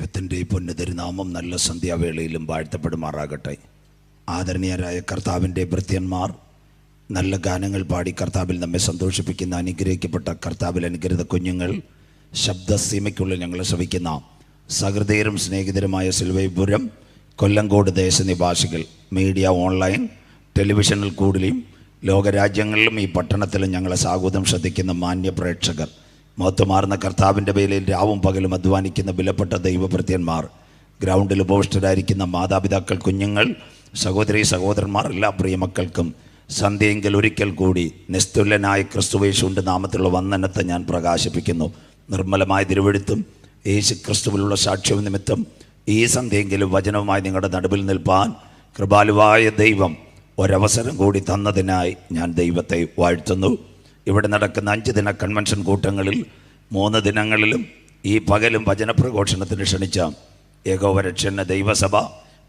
ദൈവത്തിൻ്റെ പൊന്നുതിരുനാമം നല്ല സന്ധ്യാവേളയിലും വാഴ്ത്തപ്പെടുമാറാകട്ടെ. ആദരണീയരായ കർത്താവിൻ്റെ ഭൃത്യന്മാർ, നല്ല ഗാനങ്ങൾ പാടി കർത്താവിൽ നമ്മെ സന്തോഷിപ്പിക്കുന്ന അനുഗ്രഹിക്കപ്പെട്ട കർത്താവിൽ അനുഗ്രഹിത കുഞ്ഞുങ്ങൾ, ശബ്ദസീമയ്ക്കുള്ളിൽ ഞങ്ങളെ ശ്രവിക്കുന്ന സഹൃദയരും സ്നേഹിതരുമായ സിൽവൈപുരം കൊല്ലങ്കോട് ദേശനിവാസികൾ, മീഡിയ, ഓൺലൈൻ, ടെലിവിഷനിൽ കൂടുതലും ലോകരാജ്യങ്ങളിലും ഈ പട്ടണത്തിലും ഞങ്ങളെ സ്വാഗതം ശ്രദ്ധിക്കുന്ന മാന്യ പ്രേക്ഷകർ, മഹത്വമാർന്ന കർത്താവിൻ്റെ വേലയിൽ രാവും പകലും അധ്വാനിക്കുന്ന വിലപ്പെട്ട ദൈവഭൃത്യന്മാർ, ഗ്രൗണ്ടിൽ ഉപവിഷ്ടരായിരിക്കുന്ന മാതാപിതാക്കൾ, കുഞ്ഞുങ്ങൾ, സഹോദരി സഹോദരന്മാർ, എല്ലാ പ്രിയമക്കൾക്കും സന്ധ്യയെങ്കിൽ ഒരിക്കൽ കൂടി നിസ്തുല്യനായ ക്രിസ്തുവേശുവിൻ്റെ നാമത്തിലുള്ള വന്ദനത്തെ ഞാൻ പ്രകാശിപ്പിക്കുന്നു. നിർമ്മലമായ തിരുവെഴുത്തും യേശു ക്രിസ്തുവിലുള്ള സാക്ഷ്യവും നിമിത്തം ഈ സന്ധ്യയെങ്കിലും വചനവുമായി നിങ്ങളുടെ നടുവിൽ നിൽപ്പാൻ കൃപാലുവായ ദൈവം ഒരവസരം കൂടി തന്നതിനായി ഞാൻ ദൈവത്തെ വാഴ്ത്തുന്നു. ഇവിടെ നടക്കുന്ന 5 ദിന കൺവെൻഷൻ കൂട്ടങ്ങളിൽ 3 ദിനങ്ങളിലും ഈ പകലും വചനപ്രഘോഷണത്തിന് ക്ഷണിച്ച ഏകോപരക്ഷണ ദൈവസഭ,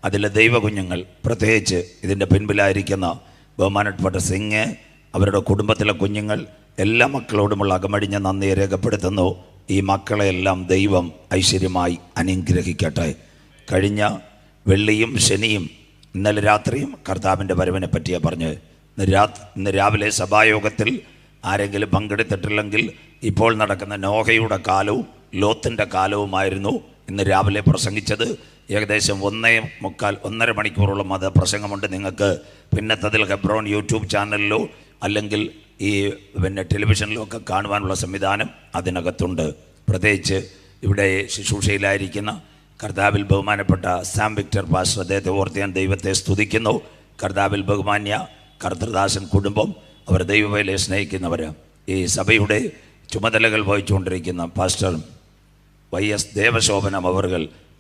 അതിലെ ദൈവകുഞ്ഞുങ്ങൾ, പ്രത്യേകിച്ച് ഇതിൻ്റെ പിൻപിലായിരിക്കുന്ന ബഹുമാനപ്പെട്ട സിംഗ്, അവരുടെ കുടുംബത്തിലെ കുഞ്ഞുങ്ങൾ, എല്ലാ മക്കളോടുമുള്ള അകമഴിഞ്ഞ നന്ദിയെ രേഖപ്പെടുത്തുന്നു. ഈ മക്കളെയെല്ലാം ദൈവം ഐശ്വര്യമായി അനുഗ്രഹിക്കട്ടെ. കഴിഞ്ഞ വെള്ളിയും ശനിയും ഇന്നലെ രാത്രിയും കർത്താവിൻ്റെ വരവിനെ പറ്റിയാണ് പറഞ്ഞ്. ഇന്ന് രാവിലെ സഭായോഗത്തിൽ ആരെങ്കിലും പങ്കെടുത്തിട്ടില്ലെങ്കിൽ ഇപ്പോൾ നടക്കുന്ന നോഹയുടെ കാലവും ലോത്തിൻ്റെ കാലവുമായിരുന്നു ഇന്ന് രാവിലെ പ്രസംഗിച്ചത്. ഏകദേശം 1.25 മണിക്കൂറോളം അത് പ്രസംഗമുണ്ട്. നിങ്ങൾക്ക് പിന്നത്തതിൽ ഹെബ്രോൺ യൂട്യൂബ് ചാനലിലോ അല്ലെങ്കിൽ ഈ ടെലിവിഷനിലോ ഒക്കെ കാണുവാനുള്ള സംവിധാനം അതിനകത്തുണ്ട്. പ്രത്യേകിച്ച് ഇവിടെ ശുശ്രൂഷയിലായിരിക്കുന്ന കർത്താവിൽ ബഹുമാനപ്പെട്ട സാം വിക്ടർ പാസ്റ്റർ, അദ്ദേഹത്തെ ഓർത്ത് ഞാൻ ദൈവത്തെ സ്തുതിക്കുന്നു. കർത്താവിൽ ബഹുമാന്യ കർത്തൃദാസൻ കുടുംബം, അവർ ദൈവവേലയെ സ്നേഹിക്കുന്നവർ, ഈ സഭയുടെ ചുമതലകൾ വഹിച്ചുകൊണ്ടിരിക്കുന്ന പാസ്റ്റർ YS ദേവശോഭനം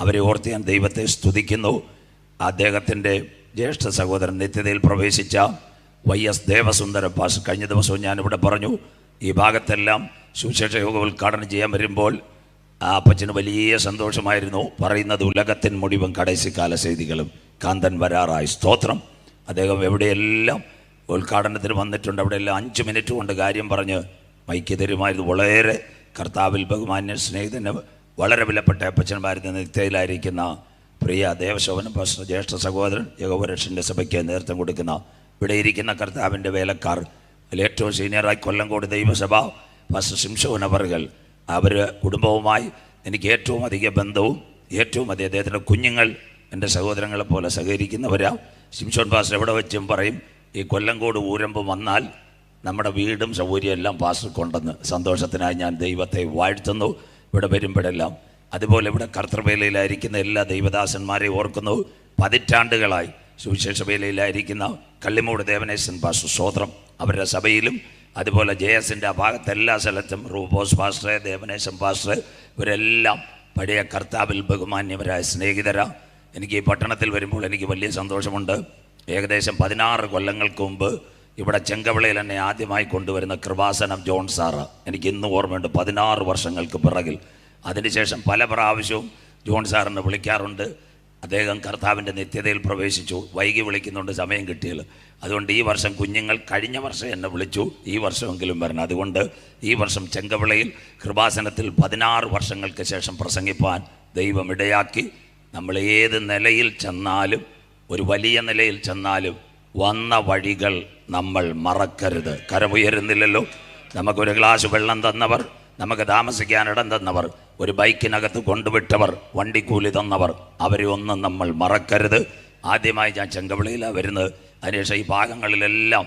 അവരെ ഓർത്ത് ഞാൻ ദൈവത്തെ സ്തുതിക്കുന്നു. അദ്ദേഹത്തിൻ്റെ ജ്യേഷ്ഠ സഹോദരൻ നിത്യതയിൽ പ്രവേശിച്ച YS ദേവസുന്ദരം പാസ്റ്റർ, കഴിഞ്ഞ ദിവസവും ഞാനിവിടെ പറഞ്ഞു, ഈ ഭാഗത്തെല്ലാം സുവിശേഷ യോഗ ഉദ്ഘാടനം ചെയ്യാൻ വരുമ്പോൾ ആ അപ്പച്ചന് വലിയ സന്തോഷമായിരുന്നു. പറയുന്നത് ഉലകത്തിൻ മുടിവും കടൈസിക്കാല ചെയ്തികളും കാന്തൻ വരാറായി. സ്തോത്രം. അദ്ദേഹം എവിടെയെല്ലാം ഉദ്ഘാടനത്തിന് വന്നിട്ടുണ്ട്, അവിടെയെല്ലാം 5 മിനിറ്റ് കൊണ്ട് കാര്യം പറഞ്ഞ് മൈക്ക് തരുമായിരുന്നു. വളരെ കർത്താവിൽ ബഹുമാന്യ സ്നേഹിതന് വളരെ വിലപ്പെട്ട അപ്പച്ചന്മാരുന്ന നിത്യയിലായിരിക്കുന്ന പ്രിയ ദേവശോഭന പാസ്റ്റർ, ജ്യേഷ്ഠ സഹോദരൻ, യഹോവരക്ഷൻ്റെ സഭയ്ക്ക് നേതൃത്വം കൊടുക്കുന്ന ഇവിടെ ഇരിക്കുന്ന കർത്താവിൻ്റെ വേലക്കാർ, അതിൽ ഏറ്റവും സീനിയറായി കൊല്ലങ്കോട് ദൈവസഭ പാസ്റ്റർ ശിംഷോൻ അവർ കുടുംബവുമായി എനിക്ക് ഏറ്റവും അധികം ബന്ധവും ഏറ്റവും അധികം അദ്ദേഹത്തിൻ്റെ കുഞ്ഞുങ്ങൾ എൻ്റെ സഹോദരങ്ങളെ പോലെ സഹകരിക്കുന്നവരാ. ശിംഷോൻ പാസ്റ്റർ എവിടെ വെച്ചും പറയും, ഈ കൊല്ലങ്കോട് ഊരമ്പ് വന്നാൽ നമ്മുടെ വീടും സൗകര്യം എല്ലാം പാസ്റ്റർ കൊണ്ടെന്ന്. സന്തോഷത്തിനായി ഞാൻ ദൈവത്തെ വാഴ്ത്തുന്നു ഇവിടെ വരുമ്പോഴെല്ലാം. അതുപോലെ ഇവിടെ കർത്തൃവേലയിലായിരിക്കുന്ന എല്ലാ ദൈവദാസന്മാരെയും ഓർക്കുന്നു. 10 പതിറ്റാണ്ടുകളായി സുവിശേഷ വേലയിലായിരിക്കുന്ന കള്ളിമൂട് ദേവനേശൻ പാസ്റ്റർ, സ്തോത്രം, അവരുടെ സഭയിലും അതുപോലെ JS-ൻ്റെ ആ ഭാഗത്ത് എല്ലാ സ്ഥലത്തും റൂബോസ് പാസ്റ്റർ, ദേവനേശൻ പാസ്റ്റർ, ഇവരെല്ലാം പഴയ കർത്താവിൽ ബഹുമാന്യവരായ സ്നേഹിതരാ. എനിക്ക് ഈ പട്ടണത്തിൽ വരുമ്പോൾ എനിക്ക് വലിയ സന്തോഷമുണ്ട്. ഏകദേശം 16 കൊല്ലങ്ങൾക്ക് മുമ്പ് ഇവിടെ ചെങ്കവിളയിൽ എന്നെ ആദ്യമായി കൊണ്ടുവരുന്ന കൃപാസനം ജോൺ സാറ് എനിക്ക് ഇന്നും ഓർമ്മയുണ്ട്, 16 വർഷങ്ങൾക്ക് പിറകിൽ. അതിനുശേഷം പല പ്രാവശ്യവും ജോൺ സാറിനെ വിളിക്കാറുണ്ട്. അദ്ദേഹം കർത്താവിൻ്റെ നിത്യതയിൽ പ്രവേശിച്ചു. വൈകി വിളിക്കുന്നുണ്ട്, സമയം കിട്ടിയില്ല. അതുകൊണ്ട് ഈ വർഷം കുഞ്ഞുങ്ങൾ കഴിഞ്ഞ വർഷം എന്നെ വിളിച്ചു, ഈ വർഷമെങ്കിലും വരണം. അതുകൊണ്ട് ഈ വർഷം ചെങ്കവിളയിൽ കൃപാസനത്തിൽ 16 വർഷങ്ങൾക്ക് ശേഷം പ്രസംഗിപ്പാൻ ദൈവം ഇടയാക്കി. നമ്മൾ ഏത് നിലയിൽ ചെന്നാലും, ഒരു വലിയ നിലയിൽ ചെന്നാലും വന്ന വഴികൾ നമ്മൾ മറക്കരുത്. കരമുയരുന്നില്ലല്ലോ. നമുക്കൊരു ഗ്ലാസ് വെള്ളം തന്നവർ, നമുക്ക് താമസിക്കാനിടം തന്നവർ, ഒരു ബൈക്കിനകത്ത് കൊണ്ടുവിട്ടവർ, വണ്ടിക്കൂലി തന്നവർ, അവരെ ഒന്നും നമ്മൾ മറക്കരുത്. ആദ്യമായി ഞാൻ ചെങ്കവിളയിലാണ് വരുന്നത്. അതിനുശേഷം ഈ ഭാഗങ്ങളിലെല്ലാം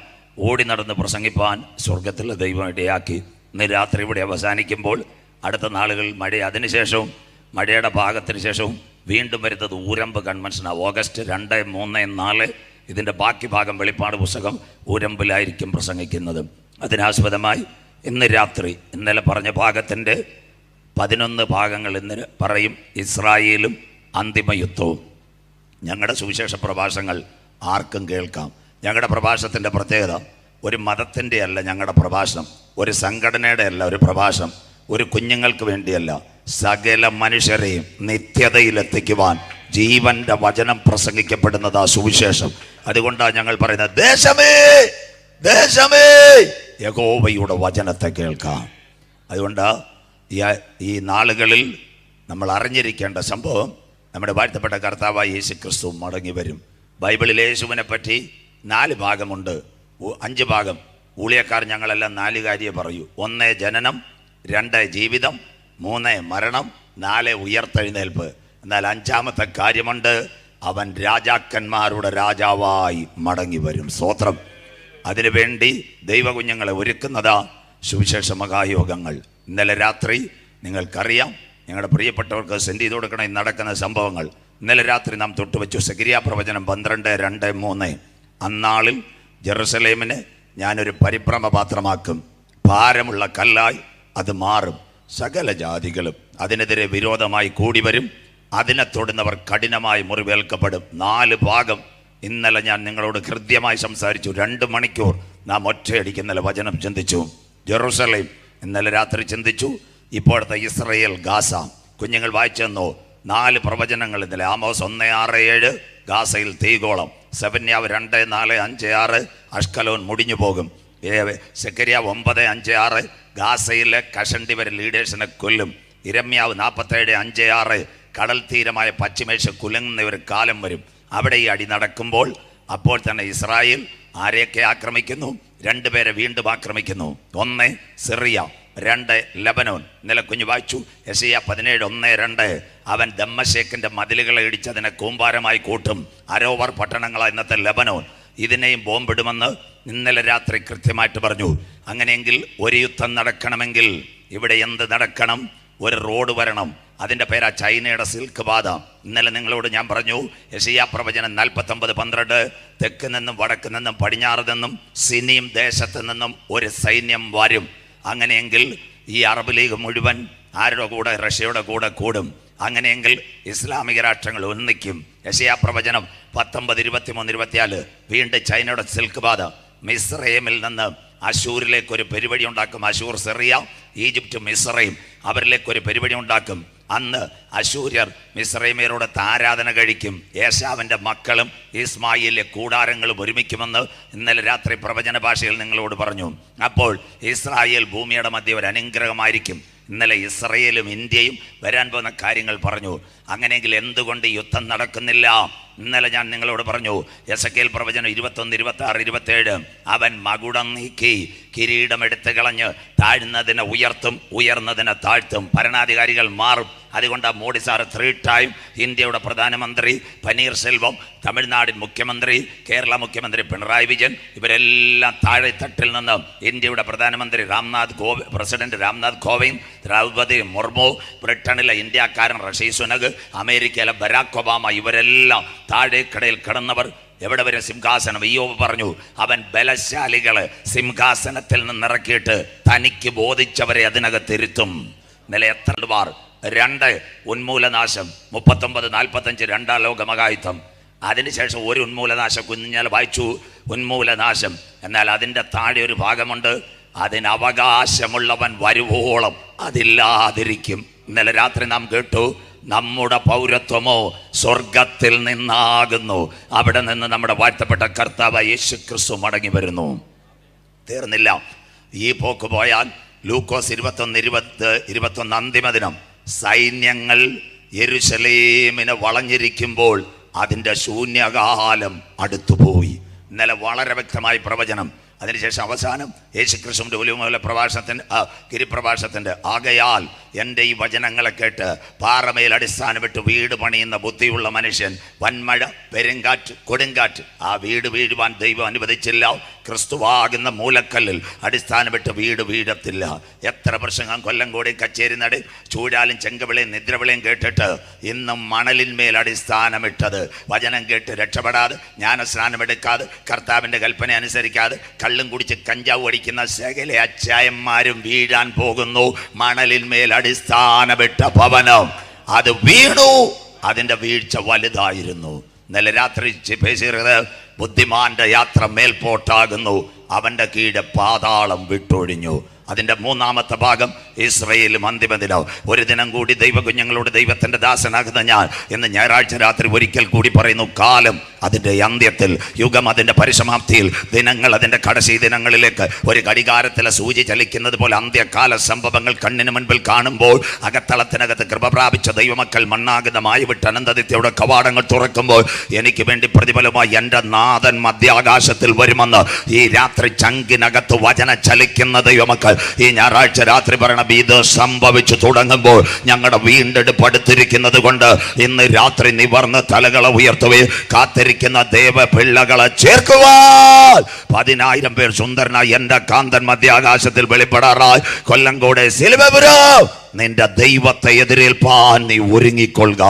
ഓടി നടന്ന് പ്രസംഗിപ്പാൻ സ്വർഗത്തിലെ ദൈവം ഇടയാക്കി. ഇന്ന് രാത്രി ഇവിടെ അവസാനിക്കുമ്പോൾ അടുത്ത നാളുകൾ മഴ, അതിനുശേഷവും മഴയുടെ ഭാഗത്തിന് ശേഷവും വീണ്ടും വരുന്നത് ഊരമ്പ് കൺവെൻഷനാണ്. ഓഗസ്റ്റ് 2, 3, 4 ഇതിൻ്റെ ബാക്കി ഭാഗം വെളിപ്പാട് പുസ്തകം ഊരമ്പിലായിരിക്കും പ്രസംഗിക്കുന്നത്. അതിനാസ്പദമായി ഇന്ന് രാത്രി ഇന്നലെ പറഞ്ഞ ഭാഗത്തിൻ്റെ 11 ഭാഗങ്ങൾ ഇന്ന് പറയും. ഇസ്രായേലും അന്തിമയുദ്ധവും. ഞങ്ങളുടെ സുവിശേഷ പ്രഭാഷണങ്ങൾ ആർക്കും കേൾക്കാം. ഞങ്ങളുടെ പ്രഭാഷണത്തിൻ്റെ പ്രത്യേകത, ഒരു മതത്തിൻ്റെ അല്ല ഞങ്ങളുടെ പ്രഭാഷണം, ഒരു സംഘടനയുടെ അല്ല ഒരു പ്രഭാഷണം, ഒരു കുഞ്ഞുങ്ങൾക്ക് വേണ്ടിയല്ല, സകല മനുഷ്യരെയും നിത്യതയിലെത്തിക്കുവാൻ ജീവൻ്റെ വചനം പ്രസംഗിക്കപ്പെടുന്നതാ സുവിശേഷം. അതുകൊണ്ടാണ് ഞങ്ങൾ പറയുന്നത്, ദേശമേ ദേശമേ യഹോവയുടെ വചനത്തെ കേൾക്കാം. അതുകൊണ്ട് ഈ നാളുകളിൽ നമ്മൾ അറിഞ്ഞിരിക്കേണ്ട സംഭവം, നമ്മുടെ വാഴ്ത്തപ്പെട്ട കർത്താവായ യേശു ക്രിസ്തു മടങ്ങി വരും. ബൈബിളിൽ യേശുവിനെ പറ്റി 4 ഭാഗമുണ്ട്, 5 ഭാഗം. ഊളിയക്കാർ ഞങ്ങളെല്ലാം 4 കാര്യമേ പറയൂ. 1 ജനനം, 2 ജീവിതം, 3 മരണം, 4 ഉയർത്തെഴുന്നേൽപ്പ്. എന്നാൽ 5ാമത്തെ കാര്യമുണ്ട്, അവൻ രാജാക്കന്മാരുടെ രാജാവായി മടങ്ങി വരും. സ്തോത്രം. അതിനുവേണ്ടി ദൈവകുഞ്ഞുങ്ങളെ ഒരുക്കുന്നതാ സുവിശേഷ മഹായോഗങ്ങൾ. ഇന്നലെ രാത്രി നിങ്ങൾക്കറിയാം, ഞങ്ങളുടെ പ്രിയപ്പെട്ടവർക്ക് സെൻഡ് ചെയ്ത് കൊടുക്കണം നടക്കുന്ന സംഭവങ്ങൾ. ഇന്നലെ രാത്രി നാം തൊട്ടുവച്ചു സെഖര്യാ പ്രവചനം 12:2-3. അന്നാളിൽ ജെറുസലേമിനെ ഞാനൊരു പരിഭ്രമ പാത്രമാക്കും, ഭാരമുള്ള കല്ലായി അത് മാറും. സകല ജാതികളും അതിനെതിരെ വിരോധമായി കൂടി വരും, അതിനെ തൊടുന്നവർ കഠിനമായി മുറിവേൽക്കപ്പെടും. 4 ഭാഗം ഇന്നലെ ഞാൻ നിങ്ങളോട് ഹൃദ്യമായി സംസാരിച്ചു. 2 മണിക്കൂർ നാം ഒറ്റയടിക്ക് ഇന്നലെ വചനം ചിന്തിച്ചു. ജെറുസലേം ഇന്നലെ രാത്രി ചിന്തിച്ചു. ഇപ്പോഴത്തെ ഇസ്രയേൽ, ഗാസ. കുഞ്ഞുങ്ങൾ വായിച്ചെന്നോ 4 പ്രവചനങ്ങൾ ഇന്നലെ. ആമോസ് 1:6-7 ഗാസയിൽ തീഗോളം. സെഫന്യാവ് 2:4-5-6 അഷ്കലോൻ മുടിഞ്ഞു പോകും. സെഖര്യാവ് 9:5-6 ഗാസയിലെ കഷണ്ടി വരെ ലീഡേഴ്സിനെ കൊല്ലും. ഇരമ്യാവ് 47:5-6 കടൽ തീരമായ പശ്ചിമേഷ്യ കുലുങ്ങുന്ന ഒരു കാലം വരും. അവിടെ ഈ അടി നടക്കുമ്പോൾ അപ്പോൾ തന്നെ ഇസ്രായേൽ ആരെയൊക്കെ ആക്രമിക്കുന്നു? 2 പേരെ വീണ്ടും ആക്രമിക്കുന്നു. 1 സിറിയ, 2 ലബനോൻ. ഇന്നലെ കുഞ്ഞു വായിച്ചു യെശയ്യാ 17:1-2. അവൻ ദമ്മശേക്കിന്റെ മതിലുകളെ ഇടിച്ചതിനെ കൂമ്പാരമായി കൂട്ടും. അരോവർ പട്ടണങ്ങളായ ഇന്നത്തെ ലബനോൻ. ഇതിനെയും ബോംബിടുമെന്ന് ഇന്നലെ രാത്രി കൃത്യമായിട്ട് പറഞ്ഞു. അങ്ങനെയെങ്കിൽ ഒരു യുദ്ധം നടക്കണമെങ്കിൽ ഇവിടെ എന്ത് നടക്കണം? ഒരു റോഡ് വരണം. അതിൻ്റെ പേരാ ചൈനയുടെ സിൽക്ക് പാത. ഇന്നലെ നിങ്ങളോട് ഞാൻ പറഞ്ഞു യെശയ്യാ പ്രവചനം 49:12 തെക്ക് നിന്നും വടക്ക് നിന്നും പടിഞ്ഞാറ് നിന്നും സിനീം ദേശത്ത് നിന്നും ഒരു സൈന്യം വരും. അങ്ങനെയെങ്കിൽ ഈ അറബ് ലീഗ് മുഴുവൻ ആരുടെ കൂടെ? റഷ്യയുടെ കൂടെ കൂടും. അങ്ങനെയെങ്കിൽ ഇസ്ലാമിക രാഷ്ട്രങ്ങൾ ഒന്നിക്കും. യെശയ്യാ പ്രവചനം 19:23-24 വീണ്ടും ചൈനയുടെ സിൽക്ക് പാത. മിസ്രൈമിൽ നിന്ന് അശൂരിലേക്കൊരു പരിപാടി ഉണ്ടാക്കും. അശൂർ, സിറിയ, ഈജിപ്റ്റ്, മിസ്രൈം അവരിലേക്കൊരു പരിപാടി ഉണ്ടാക്കും. അന്ന് അശൂര്യർ മിസ്രൈമ്യരോട് ആരാധന കഴിക്കും. ഏശാവിൻ്റെ മക്കളും ഇസ്മായിലിലെ കൂടാരങ്ങളും ഒരുമിക്കുമെന്ന് ഇന്നലെ രാത്രി പ്രവചന ഭാഷയിൽ നിങ്ങളോട് പറഞ്ഞു. അപ്പോൾ ഇസ്രായേൽ ഭൂമിയുടെ മധ്യ ഒരു അനുഗ്രഹമായിരിക്കും. ഇന്നലെ ഇസ്രയേലും ഇന്ത്യയും വരാൻ പോകുന്ന കാര്യങ്ങൾ പറഞ്ഞു. അങ്ങനെയെങ്കിൽ എന്തുകൊണ്ട് യുദ്ധം നടക്കുന്നില്ല? ഇന്നലെ ഞാൻ നിങ്ങളോട് പറഞ്ഞു എസെക്കിയേൽ പ്രവചനം 21:26-27 അവൻ മകുടം നീക്കി കിരീടം എടുത്തു കളഞ്ഞ് താഴ്ന്നതിനെ ഉയർത്തും, ഉയർന്നതിനെ താഴ്ത്തും. ഭരണാധികാരികൾ മാറും. അതുകൊണ്ട് മോഡി സാറ് 3 ടൈം ഇന്ത്യയുടെ പ്രധാനമന്ത്രി, പനീർ സെൽവം തമിഴ്നാടിൻ മുഖ്യമന്ത്രി, കേരള മുഖ്യമന്ത്രി പിണറായി വിജയൻ ഇവരെല്ലാം താഴെത്തട്ടിൽ നിന്ന് ഇന്ത്യയുടെ പ്രധാനമന്ത്രി പ്രസിഡന്റ് രാംനാഥ് കോവിന്ദ്, ദ്രൗപദി മുർമു, ബ്രിട്ടനിലെ ഇന്ത്യക്കാരൻ ഋഷി സുനക്, അമേരിക്കയിലെ ബരാക് ഒബാമ ഇവരെല്ലാം താഴേക്കടയിൽ കിടന്നവർ എവിടെ വരെ? സിംഹാസനം. ഇയ്യോബ് പറഞ്ഞു അവൻ ബലശാലികളെ സിംഹാസനത്തിൽ നിന്ന് ഇറക്കിയിട്ട് തനിക്ക് ബോധിച്ചവരെ അതിനകത്തിരുത്തും. നില എത്ര 2 ഉന്മൂലനാശം 39-45 2ാം ലോക മഹായുദ്ധം. അതിനുശേഷം ഒരു ഉന്മൂലനാശം കുഞ്ഞാൽ വായിച്ചു, ഉന്മൂലനാശം. എന്നാൽ അതിൻ്റെ താഴെ ഒരു ഭാഗമുണ്ട്, അതിന് അവകാശമുള്ളവൻ വരുവോളം അതില്ലാതിരിക്കും. ഇന്നലെ രാത്രി നാം കേട്ടു നമ്മുടെ പൗരത്വമോ സ്വർഗത്തിൽ നിന്നാകുന്നു. അവിടെ നിന്ന് നമ്മുടെ വാഴ്ത്തപ്പെട്ട കർത്താവ് യേശു ക്രിസ്തു മടങ്ങി വരുന്നു. തീർന്നില്ല. ഈ പോക്ക് പോയാൽ ലൂക്കോസ് 21:20-21 അന്തിമ ദിനം സൈന്യങ്ങൾ യെരുശലേമിനെ വളഞ്ഞിരിക്കുമ്പോൾ അതിൻ്റെ ശൂന്യകാലം അടുത്തുപോയി. ഇന്നലെ വളരെ വ്യക്തമായി പ്രവചനം. അതിനുശേഷം അവസാനം യേശുക്രിസ്തുവിൻ്റെ ഒലിവുമല ഗിരിപ്രഭാഷണത്തിൻ്റെ ആകയാൽ എൻ്റെ ഈ വചനങ്ങളെ കേട്ട് പാറമേൽ അടിസ്ഥാനമിട്ട് വീട് പണിയുന്ന ബുദ്ധിയുള്ള മനുഷ്യൻ, വൻമഴ, പെരുങ്കാറ്റ്, കൊടുങ്കാറ്റ് ആ വീട് വീഴുവാൻ ദൈവം അനുവദിച്ചില്ല. ക്രിസ്തുവാകുന്ന മൂലക്കല്ലിൽ അടിസ്ഥാനമിട്ട് വീട് വീഴത്തില്ല. എത്ര പ്രസംഗം കൊല്ലംകോടി, കച്ചേരി നട, ചൂഴാലും ചെങ്കവിളയും നിദ്രവിളയും കേട്ടിട്ട് ഇന്നും മണലിന്മേൽ അടിസ്ഥാനമിട്ടത്, വചനം കേട്ട് രക്ഷപ്പെടാതെ, ജ്ഞാനസ്നാനമെടുക്കാതെ, കർത്താവിൻ്റെ കൽപ്പന അനുസരിക്കാതെ, കള്ളും കുടിച്ച് കഞ്ചാവ് അടിക്കുന്ന സകല അച്ചായന്മാരും വീഴാൻ പോകുന്നു. മണലിന്മേൽ അടിസ്ഥാനമിട്ട ഭവനം അത് വീണു. അതിൻ്റെ വീഴ്ച വലുതായിരുന്നു. ഇന്നലെ രാത്രി പേശിയത് ബുദ്ധിമാന്റെ യാത്ര മേൽപോട്ടാകുന്നു, അവൻ്റെ കീഴെ പാതാളം വിട്ടൊഴിഞ്ഞു. അതിൻ്റെ 3ാമത്തെ ഭാഗം ഇസ്രയേലും അന്തിമ ദിനം. ഒരു ദിനം കൂടി ദൈവകുഞ്ഞുങ്ങളോട് ദൈവത്തിൻ്റെ ദാസനാകുന്ന ഞാൻ ഇന്ന് ഞായറാഴ്ച രാത്രി ഒരിക്കൽ കൂടി പറയുന്നു, കാലം അതിൻ്റെ അന്ത്യത്തിൽ, യുഗം അതിൻ്റെ പരിസമാപ്തിയിൽ, ദിനങ്ങൾ അതിൻ്റെ കടശി ദിനങ്ങളിലേക്ക് ഒരു ഘടികാരത്തിലെ സൂചി ചലിക്കുന്നത് പോലെ അന്ത്യകാല സംഭവങ്ങൾ കണ്ണിന് മുൻപിൽ കാണുമ്പോൾ അകത്തളത്തിനകത്ത് കൃപ പ്രാപിച്ച ദൈവമക്കൾ മണ്ണാകുന്നമായി വിട്ട് അനന്തനിത്യയുടെ കവാടങ്ങൾ തുറക്കുമ്പോൾ എനിക്ക് വേണ്ടി പ്രതിഫലമായി എൻ്റെ നാഥൻ മധ്യാകാശത്തിൽ വരുമെന്ന് ഈ രാത്രി ചങ്കിനകത്ത് വചന ചലിക്കുന്ന ദൈവമക്കൾ ഈ ഞായറാഴ്ച രാത്രി പറയണം. ഇത് സംഭവിച്ചു തുടങ്ങുമ്പോൾ ഞങ്ങളുടെ വീണ്ടെടുപ്പ് അടുത്തിരിക്കുന്നത് കൊണ്ട് ഇന്ന് രാത്രി നിവർന്ന് തലകളെ ഉയർത്തുകയും കാത്തിരിക്കുന്ന ദേവ പിള്ളകളെ ചേർക്കുവാൻ 10,000 പേർ സുന്ദരനായി എൻ്റെ കാന്തൻ മധ്യാകാശത്തിൽ വെളിപ്പെടാറായി. കൊല്ലങ്കോട് സിലുവപുരം നിന്റെ ദൈവത്തെ എതിരേൽപ്പാൻ നീ ഒരുങ്ങിക്കൊള്ളുക.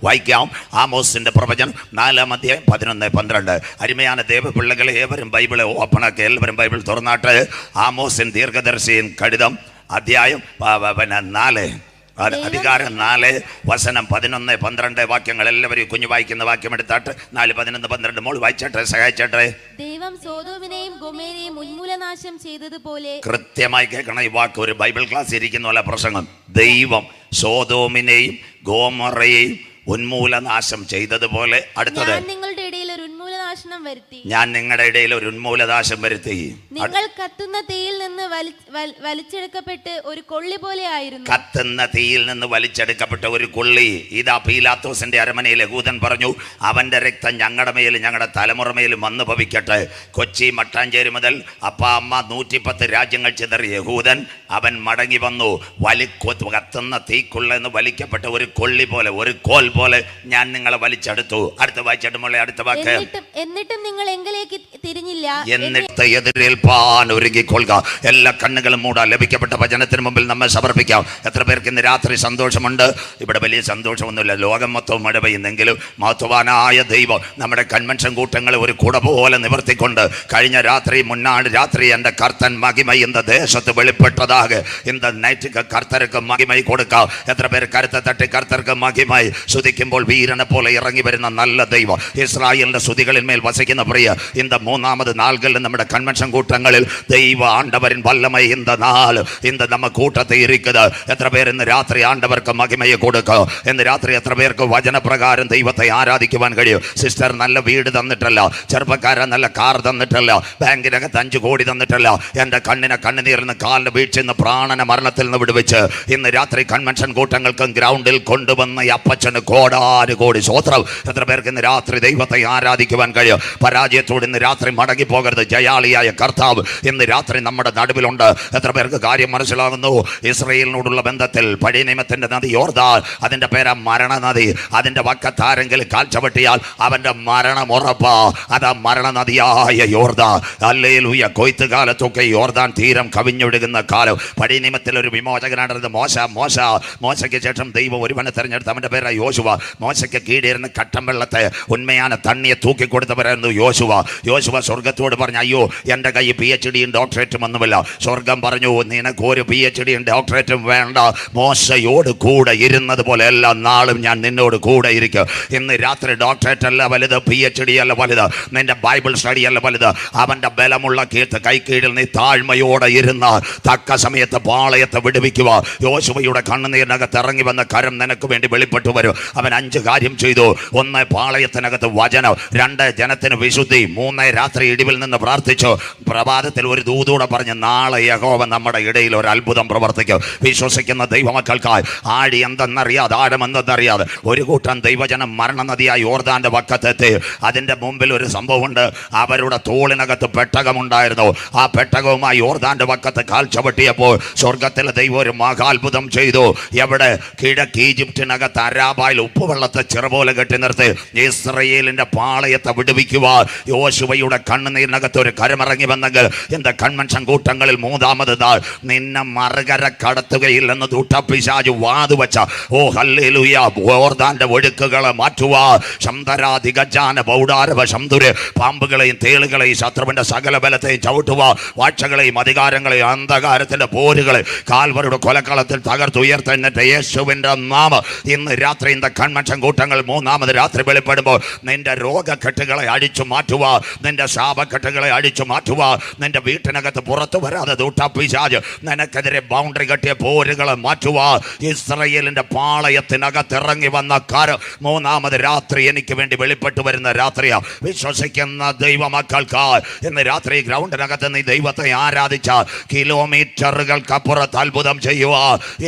വായിക്കാം ആമോസിന്റെ പ്രവചനം 4:11-12. അരുമயான ദേവ പിള്ളകളെ ഏവരും ബൈബിളെ ഓപ്പണാക്കി എല്ലാവരും ബൈബിൾ തുറന്നാട്ട് ആമോസിൻ ദീർഘദർശിൻ കടിതം അധ്യായം 4 അധികാരം 4 വചനം 11-12 വാക്യങ്ങൾ എല്ലാവരും കുഞ്ഞു വായിക്കുന്ന വാക്യം എടുത്താട്ട് 4:11-12 മോൾ വായിച്ചട്ടെ, സഹായിച്ചട്ടെ. ദൈവം സോദോമിനെയും ഗൊമോരയെയും ഉന്മൂലനാശം ചെയ്തതുപോലെ. കൃത്യമായി കേൾക്കണം ഈ വാക്ക്, ഒരു ബൈബിൾ ക്ലാസ് ഇരിക്കുന്ന പോലെ പ്രസംഗം. ദൈവം സോദോമിനെയും ഗോമോറയെയും ഉന്മൂലനാശം ചെയ്തതുപോലെ. അടുത്തത്, ഞാൻ നിങ്ങളുടെ ഇടയിൽ ഒരു ഉന്മൂലനാശനം വരുത്തി. ഞാൻ നിങ്ങളുടെ ഇടയിൽ ഒരു ഉന്മൂലനാശം വരുത്തി. നിങ്ങൾ കത്തുന്ന തീയിൽ നിന്ന് വലിച്ചെടുക്കപ്പെട്ട് ഒരു കൊള്ളി പോലെ ആയിരുന്നു. കത്തുന്ന തീയിൽ നിന്ന് വലിച്ചെടുക്കപ്പെട്ട ഒരു കൊള്ളി. ഇതാ പീലാത്തോസിന്റെ അരമനയിൽ യഹൂദൻ പറഞ്ഞു, അവന്റെ രക്തം ഞങ്ങളുടെ മേലും ഞങ്ങളുടെ തലമുറ മേലും വന്നു ഭവിക്കട്ടെ. കൊച്ചി മട്ടാഞ്ചേരി മുതൽ അപ്പ അമ്മ 110 രാജ്യങ്ങൾ ചിതറി യഹൂദൻ അവൻ മടങ്ങി വന്നു. കത്തുന്ന തീക്കുള്ളെന്ന് വലിക്കപ്പെട്ട ഒരു കൊള്ളി പോലെ, ഒരു കോൽ പോലെ ഞാൻ നിങ്ങളെ വലിച്ചെടുത്തു. അടുത്ത വായിച്ചിട്ടുമുള്ള അടുത്ത വാക്ക്, എന്നിട്ടും നിങ്ങൾ എങ്കിലേക്ക് തിരിഞ്ഞില്ല. എന്നിട്ട് എതിരേൽപ്പാൻ ഒരുങ്ങിക്കൊള്ളുക. എല്ലാ കണ്ണുകളും മൂടാൻ ലഭിക്കപ്പെട്ട വചനത്തിന് മുമ്പിൽ നമ്മെ സമർപ്പിക്കാം. എത്ര പേർക്ക് ഇന്ന് രാത്രി സന്തോഷമുണ്ട്? ഇവിടെ വലിയ സന്തോഷമൊന്നുമില്ല, ലോകം മൊത്തവും മഴ പെയ്യുന്നെങ്കിലും മഹത്വവാനായ ദൈവം നമ്മുടെ കൺവെൻഷൻ കൂട്ടങ്ങളെ ഒരു കുട പോലെ നിവർത്തിക്കൊണ്ട് കഴിഞ്ഞ രാത്രി മുന്നാട് രാത്രി എൻ്റെ കർത്തൻ മഹിമ இந்த ദേശത്ത് വെളിപ്പെട്ടதாக இந்த നൈറ്റ് കർത്തർക്ക് മഹിമ കൊടുക്കാം. എത്ര പേര് കരുത്തെ തട്ടി കർത്തർക്ക് മഹിമ സ്തുതിക്കുമ്പോൾ വീരനെ പോലെ ഇറങ്ങി വരുന്ന നല്ല ദൈവം, ഇസ്രായേലിന്റെ സ്തുതികളിൽ മേൽ വസിക്കുന്ന പ്രിയ இந்த 3வது നാളുകളിൽ നമ്മുടെ കൺവെൻഷൻ കൂട്ടങ്ങളിൽ ദൈവ ആണ്ടവരിൻ വല്ലമൈ இந்த നാൾ இந்த നമ്മ കൂട്ടത്തെ ഇരിക്കുന്നത്. എത്ര പേർ ഇന്ന് രാത്രി ആണ്ടവർക്ക് മഹിമയെ കൊടുക്കും? ഇന്ന് രാത്രി എത്ര പേർക്ക് വചനപ്രകാരം ദൈവത്തെ ആരാധിക്കുവാൻ കഴിയും? സിസ്റ്റർ നല്ല വീട് തന്നിട്ടല്ല, ചെറുപ്പക്കാരൻ നല്ല കാർ തന്നിട്ടല്ല, ബാങ്കിനകത്ത് 5 കോടി തന്നിട്ടല്ല, എൻ്റെ കണ്ണിനെ കണ്ണുനീർന്ന് കാലിന് വീഴ്ച പ്രാണന മരണത്തിൽ നിന്ന് വിടുവിച്ച് ഇന്ന് രാത്രി കൺവെൻഷൻ കൂട്ടങ്ങൾക്കും ഗ്രൗണ്ടിൽ കൊണ്ടുവന്ന അപ്പച്ചന് കോടാനുകോടി സ്വോത്രം. എത്ര പേർക്ക് ഇന്ന് രാത്രി ദൈവത്തെ ആരാധിക്കുവാൻ കഴിയും? പരാജയത്തോട് ഇന്ന് രാത്രി മടങ്ങി പോകരുത്. ജയാളിയായ കർത്താവ് ഇന്ന് രാത്രി നമ്മുടെ നടുവിലുണ്ട്. എത്ര പേർക്ക് കാര്യം മനസ്സിലാകുന്നു? ഇസ്രായേലിനോടുള്ള ബന്ധത്തിൽ പഴയ നിയമത്തിന്റെ നദി യോർദാൻ, അതിന്റെ പേര് മരണ നദി. അതിന്റെ വക്കത്താരെങ്കിലും കാൽ ചവിട്ടിയാൽ അവന്റെ മരണം ഉറപ്പാ. അതാ മരണ നദിയായ യോർദാൻ. ഹല്ലേലൂയ. കൊയ്ത്ത് കാലത്തൊക്കെ യോർദാൻ തീരം കവിഞ്ഞൊഴുകുന്ന കാലം. പഴയ നിയമത്തിൽ ഒരു വിമോചകനായിരുന്നത് മോശയ്ക്ക് ശേഷം ദൈവം ഒരുവനെ തെരഞ്ഞെടുത്ത് അവന്റെ പേര് യോശുവ. മോശയ്ക്ക് കീഴിരുന്ന കട്ടം വെള്ളത്തെ ഉണ്മയാണ് തണ്ണിയെ തൂക്കിക്കൊടുത്തവരായിരുന്നു യോശുവ സ്വർഗത്തോട് പറഞ്ഞു, അയ്യോ എൻ്റെ കൈ PhD-യും ഡോക്ടറേറ്റും ഒന്നുമില്ല. സ്വർഗം പറഞ്ഞു, നിനക്ക് ഒരു PhD-യും ഡോക്ടറേറ്റും വേണ്ട, മോശയോട് കൂടെ ഇരുന്നത് പോലെ എല്ലാ നാളും ഞാൻ നിന്നോട് കൂടെ ഇരിക്കും. ഇന്ന് രാത്രി ഡോക്ടറേറ്റ് അല്ല വലുത്, PhD അല്ല വലുത്, നിന്റെ ബൈബിൾ സ്റ്റഡി അല്ല വലുത്. അവന്റെ ബലമുള്ള കൈ കീഴിൽ നീ താഴ്മയോടെ ഇരുന്ന തക്ക സമയത്ത് പാളയത്തെ വിടുവിക്കുക. യോശുവയുടെ കണ്ണുനീരിനകത്ത് ഇറങ്ങി വന്ന കരം നിനക്ക് വേണ്ടി വെളിപ്പെട്ടു വരും. അവൻ 5 കാര്യം ചെയ്തു. 1 പാളയത്തിനകത്ത് വചനം, 2 ജനത്തിന് വിശുദ്ധി, 3 രാത്രി ഇടിവിൽ നിന്ന് പ്രാർത്ഥിച്ചു. പ്രഭാതത്തിൽ ഒരു ദൂതൂടെ പറഞ്ഞ്, നാളെ യഹോവ നമ്മുടെ ഇടയിൽ ഒരു അത്ഭുതം പ്രവർത്തിക്കും. വിശ്വസിക്കുന്ന ദൈവമക്കൾക്കായി ആഴി എന്തെന്നറിയാതെ ആഴമെന്തെന്നറിയാതെ ഒരു കൂട്ടം ദൈവജനം മരണനദിയായ യോർദാന്റെ വക്കത്തെത്തി. അതിന്റെ മുമ്പിൽ ഒരു സംഭവമുണ്ട്. അവരുടെ തോളിനകത്ത് പെട്ടകമുണ്ടായിരുന്നു. ആ പെട്ടകവുമായി യോർദാന്റെ വക്കത്ത് കാൽ ചവിട്ടിയപ്പോൾ സ്വർഗത്തിലെ ദൈവം ഒരു മഹാത്ഭുതം ചെയ്തു. എവിടെ? കിഴക്ക് ഈജിപ്തിനകത്ത് അരാബായിൽ ഉപ്പുവെള്ളത്തെ ചെറുപോലെ കെട്ടി നിർത്തി ഇസ്രായേലിന്റെ പാളയത്തെ വിടുവിക്കുക. യോശുവയുടെ കണ്ണുനീരിനകത്ത് ഒരു കരമിറങ്ങി വന്നെങ്കിൽ എന്റെ കൺവെൻഷൻ കൂട്ടങ്ങളിൽ 3ാമത് നാൾ നിന്നെ മറുകര കടത്തുകയില്ലെന്ന് ദുഷ്ടപിശാച് വാതുവച്ച ഓ ഹല്ലേലൂയ യോർദാന്റെ ഒഴുക്കുകളെ മാറ്റുക. ശംതരാധികജാന ബൗഡാരവ ശംതുര് പാമ്പുകളെയും തേളുകളെയും ശത്രുവിന്റെ സകല ബലത്തെയും ചവിട്ടുക. വാഴ്ചകളെയും അധികാരങ്ങളെയും അന്ധകാരത്തിന്റെ പോരുകളെ കാൽവരുടെ കൊലക്കളത്തിൽ തകർത്തുയർത്തെന്നിട്ട് യേശുവിന്റെ നാമം ഇന്ന് രാത്രി ഇന്ന് കൺവെൻഷൻ കൂട്ടങ്ങൾ 3ാമത് രാത്രി വെളിപ്പെടുമ്പോൾ നിന്റെ രോഗക്കെട്ടുകളെ അടിച്ചു മാറ്റുക, നിന്റെ ശാപക്കെട്ടുകളെ അടിച്ചു മാറ്റുക. നിന്റെ വീട്ടിനകത്ത് പുറത്തു വരാതെ ദൂട്ടപ്പിശാച് നിനക്കെതിരെ ബൗണ്ടറി കെട്ടിയ പോരുകളെ മാറ്റുക. ഇസ്രായേലിന്റെ പാളയത്തിനകത്ത് ഇറങ്ങി വന്ന കാര്യം മൂന്നാമത് രാത്രി എനിക്ക് വേണ്ടി വെളിപ്പെട്ടു വരുന്ന രാത്രിയാ. വിശ്വസിക്കുന്ന ദൈവമക്കൾക്ക് ഇന്ന് രാത്രി ഗ്രൗണ്ടിനകത്ത് നീ ദൈവത്തെ ആരാധിച്ച കിലോമീറ്ററുകൾക്കപ്പുറത്ത് അത്ഭുതം ചെയ്യുക.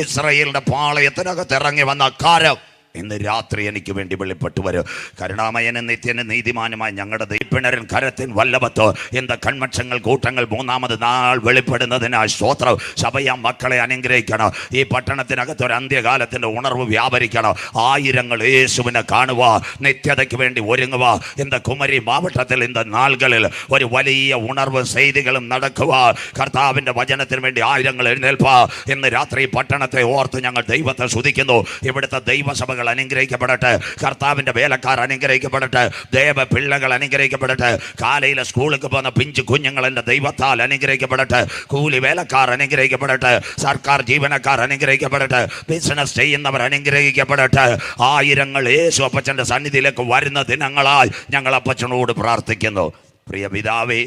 ഇസ്രായേലിന്റെ പാളയത്തിനകത്ത് ഇറങ്ങി വന്ന കാര്യം ഇന്ന് രാത്രി എനിക്ക് വേണ്ടി വെളിപ്പെട്ടു വരും. കരുണാമയനും നിത്യനും നീതിമാനുമായി ഞങ്ങളുടെ ദൈവപ്പിണരൻ കരത്തിൻ വല്ലഭത്തോ എന്താ കൺമക്ഷങ്ങൾ കൂട്ടങ്ങൾ മൂന്നാമത് നാൾ വെളിപ്പെടുന്നതിനായി സ്തോത്രം. സഭയാം മക്കളെ അനുഗ്രഹിക്കണം. ഈ പട്ടണത്തിനകത്ത് ഒരു അന്ത്യകാലത്തിൻ്റെ ഉണർവ് വ്യാപരിക്കണം. ആയിരങ്ങൾ യേശുവിനെ കാണുക, നിത്യതയ്ക്ക് വേണ്ടി ഒരുങ്ങുക. എന്താ കുമരി മാവട്ടത്തിൽ ഇന്ന് നാളുകളിൽ ഒരു വലിയ ഉണർവ് ചെയ്തികളും നടക്കുക. കർത്താവിൻ്റെ വചനത്തിന് വേണ്ടി ആയിരങ്ങൾ എഴുന്നേൽപ്പ. ഇന്ന് രാത്രി പട്ടണത്തെ ഓർത്ത് ഞങ്ങൾ ദൈവത്തെ സ്തുതിക്കുന്നു. ഇവിടുത്തെ ദൈവസഭകൾ അനുഗ്രഹിക്കപ്പെടട്ടെ. കർത്താവിന്റെ വേലക്കാർ അനുഗ്രഹിക്കപ്പെടട്ടെ. ദേവ പിള്ളകൾ അനുഗ്രഹിക്കപ്പെടട്ടെ. കാലയിലെ സ്കൂളിലേക്ക് പോകുന്ന പിഞ്ചു കുഞ്ഞുങ്ങൾ എൻ്റെ ദൈവത്താൽ അനുഗ്രഹിക്കപ്പെടട്ടെ. കൂലി വേലക്കാർ അനുഗ്രഹിക്കപ്പെടട്ടെ. സർക്കാർ ജീവനക്കാർ അനുഗ്രഹിക്കപ്പെടട്ടെ. ബിസിനസ് ചെയ്യുന്നവർ അനുഗ്രഹിക്കപ്പെടട്ടെ. ആയിരങ്ങൾ യേശു അപ്പച്ചൻ്റെ സന്നിധിയിലേക്ക് വരുന്ന ദിനങ്ങളായി ഞങ്ങൾ അപ്പച്ചനോട് പ്രാർത്ഥിക്കുന്നു. പ്രിയ പിതാവേ,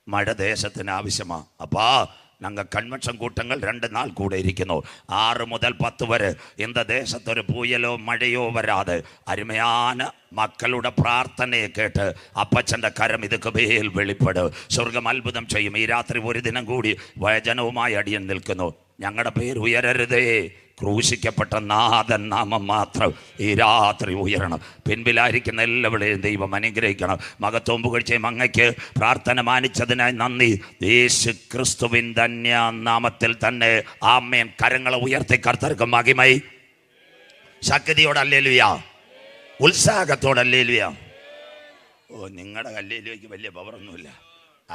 മഴ ദേശത്തിന് ആവശ്യമാണ്. അപ്പാ ഞങ്ങൾ കൺവെൻഷൻ കൂട്ടങ്ങൾ 2 നാൾ കൂടെ ഇരിക്കുന്നു. 6 മുതൽ 10 വരെ இந்த ദേശത്തൊരു പൂയലോ മഴയോ വരാതെ അരുമயான മക്കളുടെ പ്രാർത്ഥനയെ കേട്ട് അപ്പച്ചൻ്റെ കരം ഇതൊക്കെ മേൽ വെളിപ്പെടും. സ്വർഗം അത്ഭുതം ചെയ്യും. ഈ രാത്രി ഒരു ദിനം കൂടി വചനവുമായി അടിയൻ നിൽക്കുന്നു. ഞങ്ങളുടെ പേര് ഉയരരുതേ, ക്രൂശിക്കപ്പെട്ട നാഥൻ നാമം മാത്രം ഈ രാത്രി ഉയരണം. പിൻപിലായിരിക്കുന്ന എല്ലാവരെയും ദൈവം അനുഗ്രഹിക്കണം. മകത്വം പുകഴ്ചയും അങ്ങയ്ക്ക് പ്രാർത്ഥന മാനിച്ചതിനായി നന്ദി. യേശു ക്രിസ്തുവിൻ ധന്യ നാമത്തിൽ തന്നെ ആമേൻ. കരങ്ങളെ ഉയർത്തി കർത്തർക്ക് മഹിമൈ. ശക്തിയോടെ ഹല്ലേലൂയ, ഉത്സാഹത്തോടെ ഹല്ലേലൂയ. നിങ്ങളുടെ ഹല്ലേലൂയയ്ക്ക് വലിയ പവറൊന്നുമില്ല.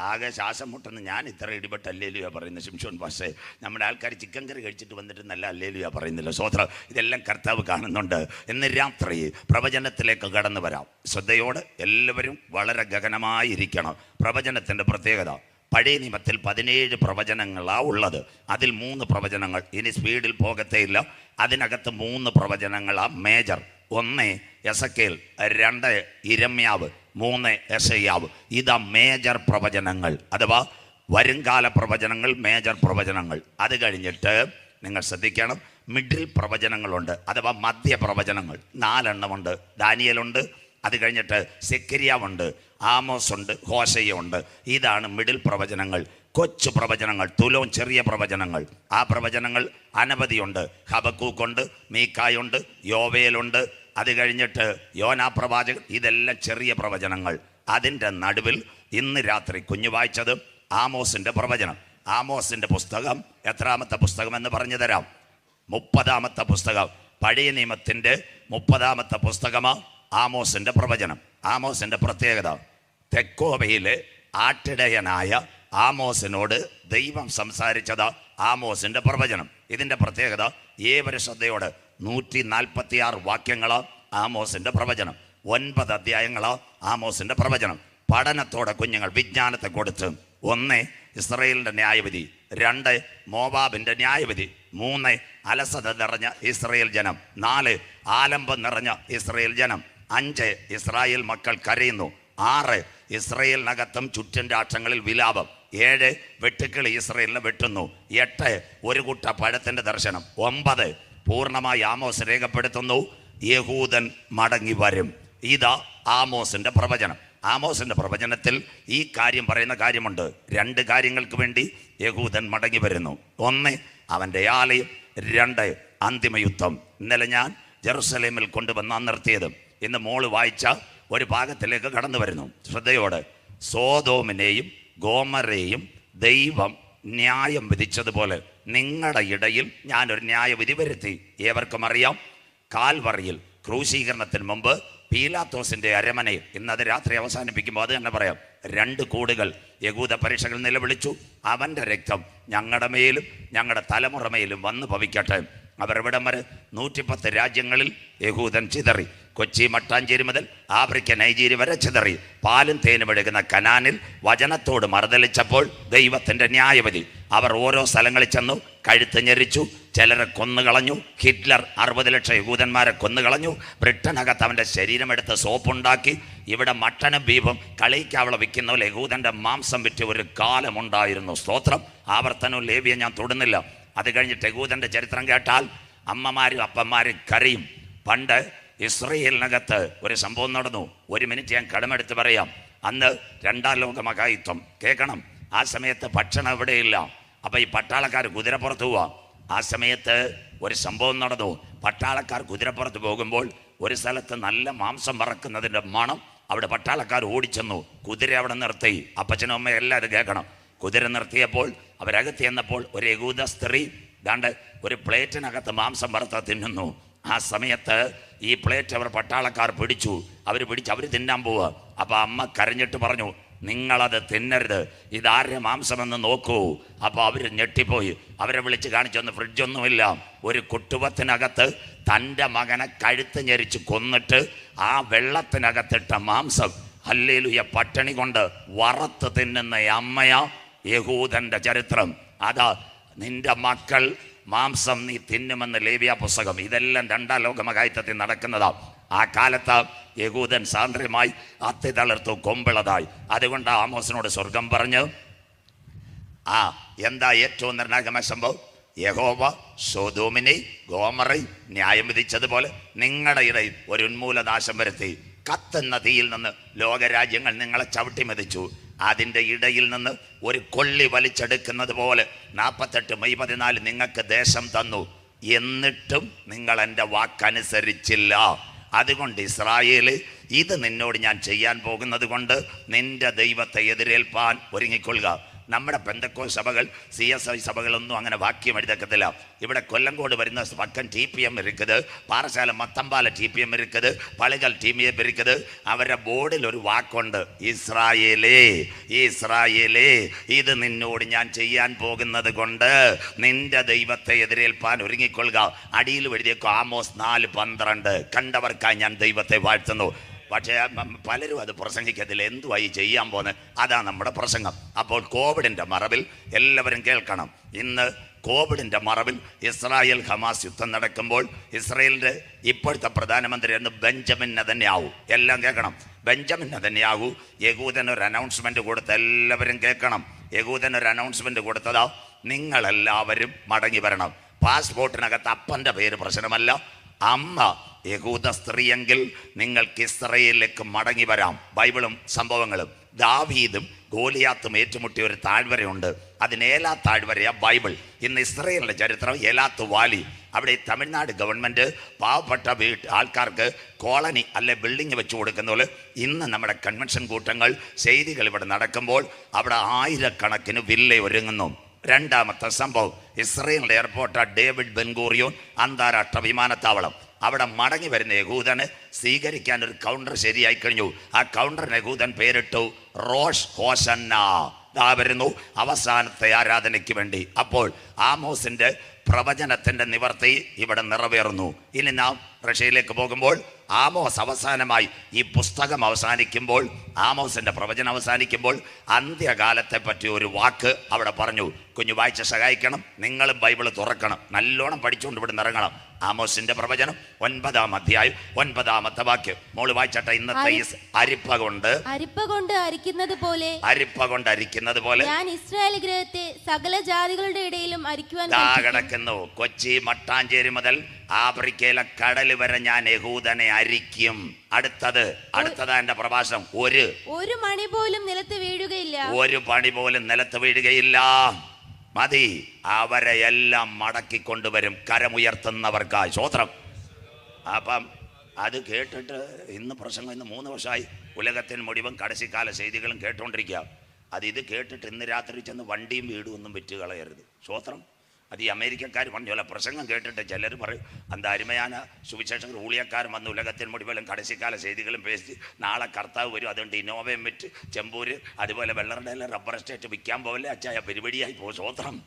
ആകെ ശ്വാസം മുട്ടുന്ന ഞാൻ ഇത്ര ഇടിപെട്ട് ഹല്ലേലൂയ പറയുന്നത്. ശിംഷോൻ പാസ്റ്റേ, നമ്മുടെ ആൾക്കാർ ചിക്കൻ കറി കഴിച്ചിട്ട് വന്നിട്ട് നല്ല ഹല്ലേലൂയ പറയുന്നില്ല. സ്വോത്രം. ഇതെല്ലാം കർത്താവ് കാണുന്നുണ്ട്. ഇന്ന് രാത്രി പ്രവചനത്തിലേക്ക് കടന്നു വരാം. ശ്രദ്ധയോടെ എല്ലാവരും വളരെ ഗഹനമായിരിക്കണം. പ്രവചനത്തിൻ്റെ പ്രത്യേകത, പഴയ നിയമത്തിൽ 17 പ്രവചനങ്ങളാണ് ഉള്ളത്. അതിൽ 3 പ്രവചനങ്ങൾ, ഇനി സ്പീഡിൽ പോകത്തേയില്ല, അതിനകത്ത് 3 പ്രവചനങ്ങളാണ് മേജർ. 1 എസക്കേൽ, 2 ഇരമ്യാവ്, 3 യെശയ്യാവ്. ഇതാ മേജർ പ്രവചനങ്ങൾ, അഥവാ വരുംകാല പ്രവചനങ്ങൾ, മേജർ പ്രവചനങ്ങൾ. അത് കഴിഞ്ഞിട്ട് നിങ്ങൾ ശ്രദ്ധിക്കണം, മിഡിൽ പ്രവചനങ്ങളുണ്ട്, അഥവാ മധ്യ പ്രവചനങ്ങൾ. 4 എണ്ണമുണ്ട്. ദാനിയേലുണ്ട്, അത് കഴിഞ്ഞിട്ട് സെക്കരിയാവുണ്ട്, ആമോസ് ഉണ്ട്, ഹോശയ്യ ഉണ്ട്. ഇതാണ് മിഡിൽ പ്രവചനങ്ങൾ. കൊച്ചു പ്രവചനങ്ങൾ, തുലോം ചെറിയ പ്രവചനങ്ങൾ. ആ പ്രവചനങ്ങൾ അനവധിയുണ്ട്. ഹബക്കൂക്കുണ്ട്, മീക്കായുണ്ട്, യോവേലുണ്ട്, അത് കഴിഞ്ഞിട്ട് യോനാ പ്രവാചകൻ. ഇതെല്ലാം ചെറിയ പ്രവചനങ്ങൾ. അതിൻ്റെ നടുവിൽ ഇന്ന് രാത്രി കുഞ്ഞു വായിച്ചത് ആമോസിൻ്റെ പ്രവചനം. ആമോസിൻ്റെ പുസ്തകം എത്രാമത്തെ പുസ്തകം എന്ന് പറഞ്ഞു തരാം? 30ാമത്തെ പുസ്തകം. പഴയ നിയമത്തിൻ്റെ 30ാമത്തെ പുസ്തകമാണ് ആമോസിൻ്റെ പ്രവചനം. ആമോസിൻ്റെ പ്രത്യേകത, തെക്കോവയിലെ ആട്ടിടയനായ ആമോസിനോട് ദൈവം സംസാരിച്ചത് ആമോസിൻ്റെ പ്രവചനം. ഇതിൻ്റെ പ്രത്യേകത, ഏവരും ശ്രദ്ധയോടെ 146 വാക്യങ്ങളോ ആമോസിൻ്റെ പ്രവചനം, 9 അധ്യായങ്ങളോ ആമോസിൻ്റെ പ്രവചനം. പഠനത്തോടെ കുഞ്ഞുങ്ങൾ വിജ്ഞാനത്തെ കൊടുത്ത് 1 ഇസ്രായേലിൻ്റെ ന്യായവിധി, 2 മോവാബിൻ്റെ ന്യായവിധി, 3 അലസത നിറഞ്ഞ ഇസ്രായേൽ ജനം, 4 ആലംബം നിറഞ്ഞ ഇസ്രായേൽ ജനം, 5 ഇസ്രായേൽ മക്കൾ കരയുന്നു, 6 ഇസ്രായേലിനകത്തും ചുറ്റും രാഷ്ട്രങ്ങളിൽ വിലാപം, 7 വെട്ടുക്കിളി ഇസ്രായേലിനെ വെട്ടുന്നു, 8 ഒരു കൂട്ട പഴത്തിൻ്റെ ദർശനം, 9 പൂർണ്ണമായി ആമോസ് രേഖപ്പെടുത്തുന്നു, യഹൂദൻ മടങ്ങി വരും. ഇതാ ആമോസിൻ്റെ പ്രവചനം. ആമോസിൻ്റെ പ്രവചനത്തിൽ ഈ കാര്യം പറയുന്ന കാര്യമുണ്ട്. 2 കാര്യങ്ങൾക്ക് വേണ്ടി യഹൂദൻ മടങ്ങി വരുന്നു. 1 അവൻ്റെ ആലയം, 2 അന്തിമയുദ്ധം. ഇന്നലെ ഞാൻ ജെറുസലേമിൽ കൊണ്ടുവന്ന് നിർത്തിയത്. ഇന്ന് മോള് വായിച്ച ഒരു ഭാഗത്തിലേക്ക് കടന്നു വരുന്നു. ശ്രദ്ധയോടെ, സോദോമിനെയും ഗോമറയെയും ദൈവം ന്യായം വിധിച്ചതുപോലെ നിങ്ങളുടെ ഇടയിൽ ഞാനൊരു ന്യായവിധി വരുത്തി. ഏവർക്കും അറിയാം, കാൽവറിയിൽ ക്രൂശീകരണത്തിന് മുമ്പ് പീലാത്തോസിൻ്റെ അരമനയിൽ, ഇന്നത് രാത്രി അവസാനിപ്പിക്കുമ്പോൾ അത് തന്നെ പറയാം, 2 കൂടുകൾ യഹൂദ പരീക്ഷകൾ നിലവിളിച്ചു, അവൻ്റെ രക്തം ഞങ്ങളുടെ മേലും ഞങ്ങളുടെ തലമുറ മേലും വന്നു ഭവിക്കട്ടെ. അവർ ഇവിടം വരെ 110 രാജ്യങ്ങളിൽ യഹൂദൻ ചിതറി. കൊച്ചി മട്ടാഞ്ചേരി മുതൽ ആഫ്രിക്ക നൈജീരിയ വരെ ചിതറി. പാലും തേനും എടുക്കുന്ന കനാനിൽ വചനത്തോട് മറുതലിച്ചപ്പോൾ ദൈവത്തിൻ്റെ ന്യായവിധി. അവർ ഓരോ സ്ഥലങ്ങളിൽ ചെന്നു, കഴുത്ത് ഞെരിച്ചു, ചിലരെ കൊന്നുകളഞ്ഞു. ഹിറ്റ്ലർ 60 ലക്ഷം യഹൂദന്മാരെ കൊന്നുകളഞ്ഞു. ബ്രിട്ടനകത്ത് അവൻ്റെ ശരീരമെടുത്ത് സോപ്പുണ്ടാക്കി. ഇവിടെ മട്ടനും ബീഫും കളിക്കാവള വിൽക്കുന്ന പോലെ യഹൂദൻ്റെ മാംസം വിറ്റ് ഒരു കാലമുണ്ടായിരുന്നു. സ്തോത്രം. ആവർത്തനവും ലേവ്യം ഞാൻ തൊടുന്നില്ല. അത് കഴിഞ്ഞിട്ട് യഹൂദൻ്റെ ചരിത്രം കേട്ടാൽ അമ്മമാരും അപ്പന്മാരും കരയും. പണ്ട് ഇസ്രയേലിനകത്ത് ഒരു സംഭവം നടന്നു. 1 മിനിറ്റ് ഞാൻ കടമെടുത്ത് പറയാം. അന്ന് 2ാം ലോക മഹായുദ്ധം. കേൾക്കണം. ആ സമയത്ത് ഭക്ഷണം എവിടെയില്ല. അപ്പം ഈ പട്ടാളക്കാർ കുതിരപ്പുറത്ത് പോവാം. ആ സമയത്ത് ഒരു സംഭവം നടന്നു. പട്ടാളക്കാർ കുതിരപ്പുറത്ത് പോകുമ്പോൾ ഒരു സ്ഥലത്ത് നല്ല മാംസം വറക്കുന്നതിൻ്റെ മണം. അവിടെ പട്ടാളക്കാർ ഓടിച്ചെന്നു. കുതിര അവിടെ നിർത്തി. അപ്പച്ചനും അമ്മയും എല്ലാം അത് കേൾക്കണം. കുതിര നിർത്തിയപ്പോൾ അവരകത്ത് ചെന്നപ്പോൾ ഒരു യഹൂദ സ്ത്രീ ദാണ്ട് ഒരു പ്ലേറ്റിനകത്ത് മാംസം വറുത്ത തിന്നുന്നു. ആ സമയത്ത് ഈ പ്ലേറ്റ് അവർ പട്ടാളക്കാർ പിടിച്ചു. അവർ തിന്നാൻ പോവുക. അപ്പം അമ്മ കരഞ്ഞിട്ട് പറഞ്ഞു, നിങ്ങളത് തിന്നരുത്, ഇതാരുടെ മാംസമെന്ന് നോക്കൂ. അപ്പോൾ അവർ ഞെട്ടിപ്പോയി. അവരെ വിളിച്ച് കാണിച്ചൊന്ന് ഫ്രിഡ്ജൊന്നുമില്ല. ഒരു കുട്ടുവത്തിനകത്ത് തൻ്റെ മകനെ കഴുത്ത് ഞെരിച്ച് കൊന്നിട്ട് ആ വെള്ളത്തിനകത്തിട്ട മാംസം ഹല്ലേലൂയ പട്ടിണി കൊണ്ട് വറുത്ത് തിന്നുന്ന അമ്മയാ യഹൂദൻ്റെ ചരിത്രം. അതാ നിന്റെ മക്കൾ മാംസം നീ തിന്നുമെന്ന് ലേവ്യ പുസ്തകം. ഇതെല്ലാം 2ാം ലോക മഹായുദ്ധത്തിൽ നടക്കുന്നതാ. ആ കാലത്ത് യഹൂദൻ സാന്ദ്രമായി അത്തി തളിർത്തു, കൊമ്പിളതായി. അതുകൊണ്ട് ആമോസിനോട് സ്വർഗം പറഞ്ഞ് എന്താ ഏറ്റവും നിർണായകമായ സംഭവം? യഹോവ സൊദോമിനെ ഗോമറൈ ന്യായം വിധിച്ചതുപോലെ നിങ്ങളുടെ ഇടയിൽ ഒരു ഉന്മൂലനാശം വരുത്തി. കത്തുന്ന തീയിൽ നിന്ന് ലോകരാജ്യങ്ങൾ നിങ്ങളെ ചവിട്ടി മെതിച്ചു. അതിൻ്റെ ഇടയിൽ നിന്ന് ഒരു കൊള്ളി വലിച്ചെടുക്കുന്നത് പോലെ 48 മെയ് 14 നിങ്ങൾക്ക് ദേശം തന്നു. എന്നിട്ടും നിങ്ങൾ എൻ്റെ വാക്കനുസരിച്ചില്ല. അതുകൊണ്ട് ഇസ്രായേല്, ഇത് നിന്നോട് ഞാൻ ചെയ്യാൻ പോകുന്നത് കൊണ്ട് നിന്റെ ദൈവത്തെ എതിരേൽപ്പാൻ ഒരുങ്ങിക്കൊള്ളുക. നമ്മുടെ പെന്തക്കോസ്ത് സഭകൾ, CSI സഭകളൊന്നും അങ്ങനെ വാക്യം എഴുതക്കത്തില്ല. ഇവിടെ കൊല്ലങ്കോട് വരുന്ന പക്കൻ TPM இருக்குது, പാറശാല മത്തമ്പാല TPM இருக்குது, പളികൾ TPM இருக்குது. അവരുടെ ബോർഡിൽ ഒരു വാക്കുണ്ട്, ഇസ്രായേലേ ഇസ്രായേലേ, ഇത് നിന്നോട് ഞാൻ ചെയ്യാൻ പോകുന്നത് കൊണ്ട് നിന്റെ ദൈവത്തെ എതിരേൽപ്പാൻ ഒരുങ്ങിക്കൊള്ളുക. അടിയിൽ എഴുതിയേക്കും ആമോസ് 4:12. കണ്ടവർക്കായി ഞാൻ ദൈവത്തെ വാഴ്ത്തുന്നു. പക്ഷേ പലരും അത് പ്രസംഗിക്കത്തില്ല. എന്തുവായി ചെയ്യാൻ പോകുന്നത്? അതാ നമ്മുടെ പ്രസംഗം. അപ്പോൾ കോവിഡിൻ്റെ മറവിൽ എല്ലാവരും കേൾക്കണം. ഇന്ന് കോവിഡിൻ്റെ മറവിൽ ഇസ്രായേൽ ഹമാസ് യുദ്ധം നടക്കുമ്പോൾ ഇസ്രായേലിൻ്റെ ഇപ്പോഴത്തെ പ്രധാനമന്ത്രി എന്ന് ബെഞ്ചമിൻ നെതന്യാഹു. എല്ലാം കേൾക്കണം. ബെഞ്ചമിൻ നെതന്യാഹു യഹൂദനൊരു അനൗൺസ്മെൻറ്റ് കൊടുത്ത് എല്ലാവരും കേൾക്കണം. യഹൂദനൊരു അനൗൺസ്മെൻറ്റ് കൊടുത്തതാ, നിങ്ങളെല്ലാവരും മടങ്ങി വരണം. പാസ്പോർട്ടിനകത്ത് അപ്പൻ്റെ പേര് പ്രശ്നമല്ല, അമ്മ യഹൂദ സ്ത്രീയെങ്കിൽ നിങ്ങൾക്ക് ഇസ്രയേലിലേക്ക് മടങ്ങി വരാം. ബൈബിളും സംഭവങ്ങളും. ദാവീദും ഗോലിയാത്തും ഏറ്റുമുട്ടിയ ഒരു താഴ്വരയുണ്ട്. അതിന് ഏലാ താഴ്വരയാ ബൈബിൾ. ഇന്ന് ഇസ്രയേലിൻ്റെ ചരിത്രം ഏലാത്ത് വാലി. അവിടെ തമിഴ്നാട് ഗവൺമെൻറ് പാവപ്പെട്ട ആൾക്കാർക്ക് കോളനി അല്ലെ ബിൽഡിങ് വെച്ച് കൊടുക്കുന്ന പോലെ ഇന്ന് നമ്മുടെ കൺവെൻഷൻ കൂട്ടങ്ങൾ ചെയ്തികൾ ഇവിടെ നടക്കുമ്പോൾ അവിടെ ആയിരക്കണക്കിന് വില്ല ഒരുങ്ങുന്നു. 2ാമത്തെ സംഭവം, ഇസ്രയേലിൻ്റെ എയർപോർട്ട് ഡേവിഡ് ബെൻഗൂറിയോൻ അന്താരാഷ്ട്ര വിമാനത്താവളം. അവിടെ മടങ്ങി വരുന്ന യഹൂദന് സ്വീകരിക്കാൻ ഒരു കൗണ്ടർ ശരിയായി കഴിഞ്ഞു. ആ കൗണ്ടറിന് യഹൂദൻ പേരിട്ടു റോഷ് ഹോശന്ന. ദാ വരുന്നു അവസാനത്തെ ആരാധനയ്ക്ക് വേണ്ടി. അപ്പോൾ ആമോസിൻ്റെ പ്രവചനത്തിൻ്റെ നിവർത്തി ഇവിടെ നിറവേറുന്നു. ഇനി നാം റഷ്യയിലേക്ക് പോകുമ്പോൾ ആമോസ് അവസാനമായി ഈ പുസ്തകം അവസാനിക്കുമ്പോൾ, ആമോസിൻ്റെ പ്രവചനം അവസാനിക്കുമ്പോൾ അന്ത്യകാലത്തെ പറ്റി ഒരു വാക്ക് അവിടെ പറഞ്ഞു. കുഞ്ഞു വായിച്ച് സഹായിക്കണം. നിങ്ങളും ബൈബിള് തുറക്കണം, നല്ലോണം പഠിച്ചുകൊണ്ട് ഇവിടെ ഇറങ്ങണം. ആമോസിന്റെ പ്രവചനം 9-ാം അധ്യായം 9-ാമത്തെ വാക്യം. മോള് വായിച്ചട്ടെ. ഇന്നത്തെ അരിപ്പ കൊണ്ട് അരിക്കുന്നത് പോലെ ഞാൻ ഇസ്രായേൽ ഗൃഹത്തെ സകല ജാതികളുടെ ഇടയിലും അരിക്കുവാൻ കിടക്കുന്നു. കൊച്ചി മട്ടാഞ്ചേരി മുതൽ ആഫ്രിക്കയിലെ കടൽ വരെ ഞാൻ യഹൂദനെ അരിക്കും. അടുത്തതാ എന്റെ പ്രഭാഷണം. ഒരു മണി പോലും നിലത്ത് വീഴുകയില്ല. ഒരു പണി പോലും നിലത്ത് വീഴുകയില്ല. മതി, അവരെ എല്ലാം മടക്കിക്കൊണ്ടുവരും കരമുയർത്തുന്നവർക്കായി. സ്തോത്രം. അപ്പം അത് കേട്ടിട്ട് ഇന്ന് പ്രസംഗം 3 വർഷമായി ഉലകത്തിന് മുഴുവൻ കടശിക്കാല ചെയ്തികളും കേട്ടുകൊണ്ടിരിക്കുക. ഇത് കേട്ടിട്ട് ഇന്ന് രാത്രി ചെന്ന് വണ്ടിയും വീടും ഒന്നും വിറ്റ് കളയരുത്. സ്തോത്രം. അത് ഈ അമേരിക്കക്കാർ പറഞ്ഞ പ്രസംഗം കേട്ടിട്ട് ചിലർ പറയും, എന്താ അരുമയാന സുവിശേഷകർ ഊളിയക്കാരും വന്ന് ഉലകത്തിന് മുഴുവനും കടശിക്കാല ചെയ്തികളും പേസ്റ്റ് നാളെ കർത്താവ് വരും, അതുകൊണ്ട് ഇന്നോവയും വിറ്റ് ചെമ്പൂര് അതുപോലെ വെള്ളറുടെ റബ്ബർ എസ്റ്റേറ്റ് വിൽക്കാൻ പോകല്ലേ അച്ചായ പരിപാടിയായി പോകും. സ്തോത്രം.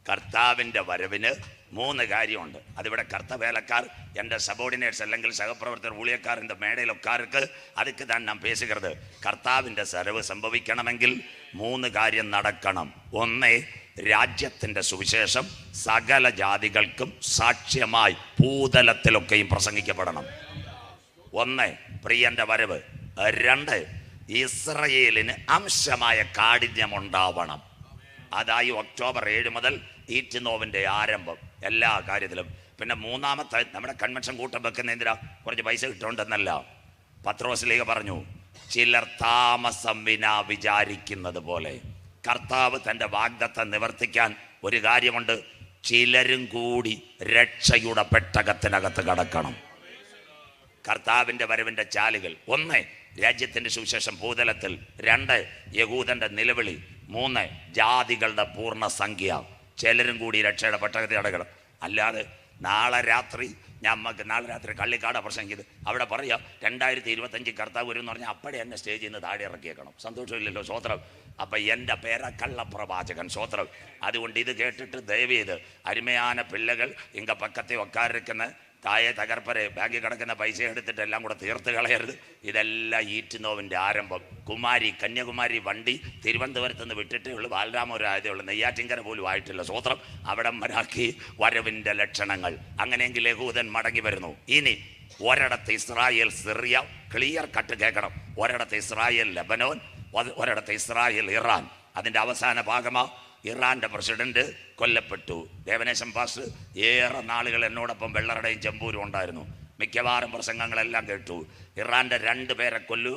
കർത്താവിൻ്റെ വരവിന് 3 കാര്യമുണ്ട്. അതിവിടെ കർത്തവേലക്കാർ, എൻ്റെ സബോർഡിനേറ്റ്സ് അല്ലെങ്കിൽ സഹപ്രവർത്തകർ, ഊഴിയക്കാർ, എൻ്റെ മേടയിലൊക്കാർക്ക് അതുക്ക് താൻ നാം പേശുകരുത്. കർത്താവിൻ്റെ വരവ് സംഭവിക്കണമെങ്കിൽ 3 കാര്യം നടക്കണം. ഒന്ന്, രാജ്യത്തിൻ്റെ സുവിശേഷം സകല ജാതികൾക്കും സാക്ഷ്യമായി ഭൂതലത്തിലൊക്കെയും പ്രസംഗിക്കപ്പെടണം. 1, പ്രിയന്റെ വരവ്. 2, ഇസ്രയേലിന് അംശമായ കാഠിന്യമുണ്ടാവണം. അതായി ഒക്ടോബർ 7 മുതൽ ഈറ്റുനോവിൻ്റെ ആരംഭം എല്ലാ കാര്യത്തിലും. പിന്നെ 3-ാമത്തെ നമ്മുടെ കൺവെൻഷൻ കൂട്ടം വെക്കുന്ന എന്തിനാ? കുറച്ച് പൈസ കിട്ടുന്നുണ്ടെന്നല്ല. പത്രോസ്ലീഹ പറഞ്ഞു, ചിലർ താമസം വിനാ വിചാരിക്കുന്നത് പോലെ. കർത്താവ് തൻ്റെ വാഗ്ദത്തം നിവർത്തിക്കാൻ ഒരു കാര്യമുണ്ട്, ചിലരും കൂടി രക്ഷയുടെ പെട്ടകത്തിനകത്ത് കടക്കണം. കർത്താവിൻ്റെ വരവിൻ്റെ ചാലുകൾ: 1, രാജ്യത്തിൻ്റെ സുവിശേഷം ഭൂതലത്തിൽ. 2, യഹൂദന്റെ നിലവിളി. 3, ജാതികളുടെ പൂർണ്ണ സംഖ്യ. ചിലരും കൂടി രക്ഷയുടെ പെട്ടകത്തിൽ കടക്കണം. അല്ലാതെ നാളെ രാത്രി കള്ളിക്കാട് പ്രസംഗിച്ചത് അവിടെ പറയാം 2025 കർത്താവ് വരും എന്ന് പറഞ്ഞാൽ അപ്പടെ എന്നെ സ്റ്റേജിൽ നിന്ന് താഴെ ഇറക്കിയേക്കണം. സന്തോഷമില്ലല്ലോ? സ്വോത്രം. അപ്പം എൻ്റെ പേര കള്ളപ്രവാചകൻ. സ്വോത്രം. അതുകൊണ്ട് ഇത് കേട്ടിട്ട് ദയവേത് അരുമயான പിള്ളകൾ ഇങ്ങ പക്കത്തെ ഒക്കാരിക്കുന്ന താഴെ തകർപ്പരെ ബാങ്കിൽ കിടക്കുന്ന പൈസ എടുത്തിട്ട് എല്ലാം കൂടെ തീർത്ത് കളയരുത്. ഇതെല്ലാം ഈറ്റുനോവിൻ്റെ ആരംഭം. കന്യാകുമാരി വണ്ടി തിരുവനന്തപുരത്ത് നിന്ന് വിട്ടിട്ടേ ഉള്ളൂ, ബാലരാമപുരമായതേ ഉള്ളൂ, നെയ്യാറ്റിൻകര പോലും ആയിട്ടില്ല. സ്വോത്രം. അവിടെ മരാക്കി വരവിൻ്റെ ലക്ഷണങ്ങൾ. അങ്ങനെയെങ്കിൽ യഹൂദൻ മടങ്ങി വരുന്നു. ഇനി ഒരിടത്ത് ഇസ്രായേൽ സിറിയ, ക്ലിയർ കട്ട് കേൾക്കണം. ഒരിടത്ത് ഇസ്രായേൽ ലെബനോൻ, ഒരിടത്ത് ഇസ്രായേൽ ഇറാൻ. അതിൻ്റെ അവസാന ഭാഗമാ ഇറാൻ്റെ പ്രസിഡന്റ് കൊല്ലപ്പെട്ടു. ദേവനേശൻ പാസ് ഏറെ നാളുകൾ എന്നോടൊപ്പം വെള്ളറടയും ചെമ്പൂരും ഉണ്ടായിരുന്നു. മിക്കവാറും പ്രസംഗങ്ങളെല്ലാം കേട്ടു. ഇറാൻ്റെ 2 പേരെ കൊല്ലു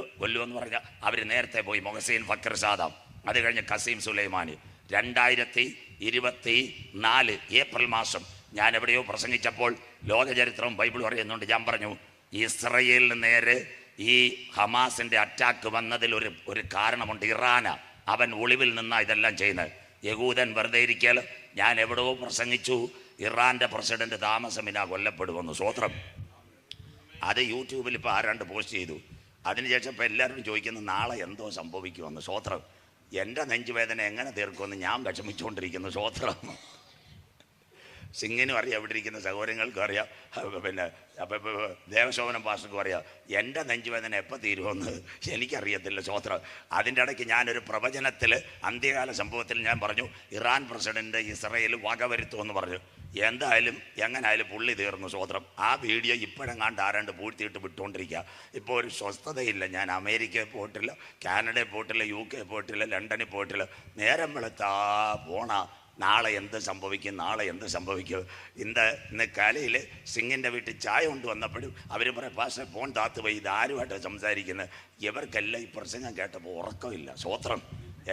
എന്ന് പറഞ്ഞാൽ അവർ നേരത്തെ പോയി. മൊഹസീൻ ഫക്കർ സാദാം, അത് കഴിഞ്ഞ് കസീം സുലൈമാനി. 2024 ഏപ്രിൽ മാസം ഞാൻ എവിടെയോ പ്രസംഗിച്ചപ്പോൾ ലോകചരിത്രവും ബൈബിൾ പറയുന്നുണ്ട്. ഞാൻ പറഞ്ഞു, ഇസ്രയേലിന് നേരെ ഈ ഹമാസിൻ്റെ അറ്റാക്ക് വന്നതിൽ ഒരു കാരണമുണ്ട്. ഇറാന അവൻ ഒളിവിൽ നിന്നാണ് ഇതെല്ലാം ചെയ്യുന്നത്. യഹൂദൻ വെറുതെ ഇരിക്കൽ. ഞാൻ എവിടെയോ പ്രസംഗിച്ചു, ഇറാൻ്റെ പ്രസിഡന്റ് താമസമിനാ കൊല്ലപ്പെടുമെന്ന്. സ്വോത്രം. അത് യൂട്യൂബിൽ ഇപ്പോൾ ആരാണ്ട് പോസ്റ്റ് ചെയ്തു. അതിനുശേഷം ഇപ്പോൾ എല്ലാവരും ചോദിക്കുന്നു നാളെ എന്തോ സംഭവിക്കുമെന്ന്. സ്വോത്രം. എൻ്റെ നെഞ്ചുവേദന എങ്ങനെ തീർക്കുമെന്ന് ഞാൻ വിഷമിച്ചുകൊണ്ടിരിക്കുന്നു. സ്വോത്രം. സിംഗിനും അറിയാം, എവിടെ ഇരിക്കുന്ന സഹോദരങ്ങൾക്കും അറിയാം, പിന്നെ ദേവശോഭനം പാസ്റ്റർക്കും അറിയാം. എൻ്റെ നെഞ്ചുവേദന എപ്പോൾ തീരുമെന്ന് എനിക്കറിയത്തില്ല. സ്വോത്രം. അതിൻ്റെ ഇടയ്ക്ക് ഞാനൊരു പ്രവചനത്തിൽ അന്ത്യകാല സംഭവത്തിൽ ഞാൻ പറഞ്ഞു, ഇറാൻ പ്രസിഡന്റ് ഇസ്രയേൽ വകവരുത്തുമെന്ന് പറഞ്ഞു. എന്തായാലും എങ്ങനായാലും പുള്ളി തീർന്നു. സ്വോത്രം. ആ വീഡിയോ ഇപ്പോഴെങ്ങാണ്ട് ആരാണ്ട് പൂഴ്ത്തിയിട്ട് വിട്ടുകൊണ്ടിരിക്കുക. ഇപ്പോൾ ഒരു സ്വസ്ഥതയില്ല. ഞാൻ അമേരിക്കയിൽ പോയിട്ടില്ല, കാനഡയിൽ പോയിട്ടില്ല, UK പോയിട്ടില്ല, ലണ്ടനിൽ പോയിട്ടില്ല. നേരം വെളുത്താ പോണ നാളെ എന്ത് സംഭവിക്കും, നാളെ എന്ത് സംഭവിക്കും. ഇന്ന് കാലയിൽ സിംഗിൻ്റെ വീട്ടിൽ ചായ കൊണ്ടുവന്നപ്പോഴും അവർ പറയും, പാസ്റ്റർ ഫോൺ താത്ത് പോയി, ഇതാരുമായിട്ടാണ് സംസാരിക്കുന്നത്. ഇവർക്കെല്ലാം ഈ പ്രസംഗം കേട്ടപ്പോൾ ഉറക്കമില്ല. സ്വോത്രം.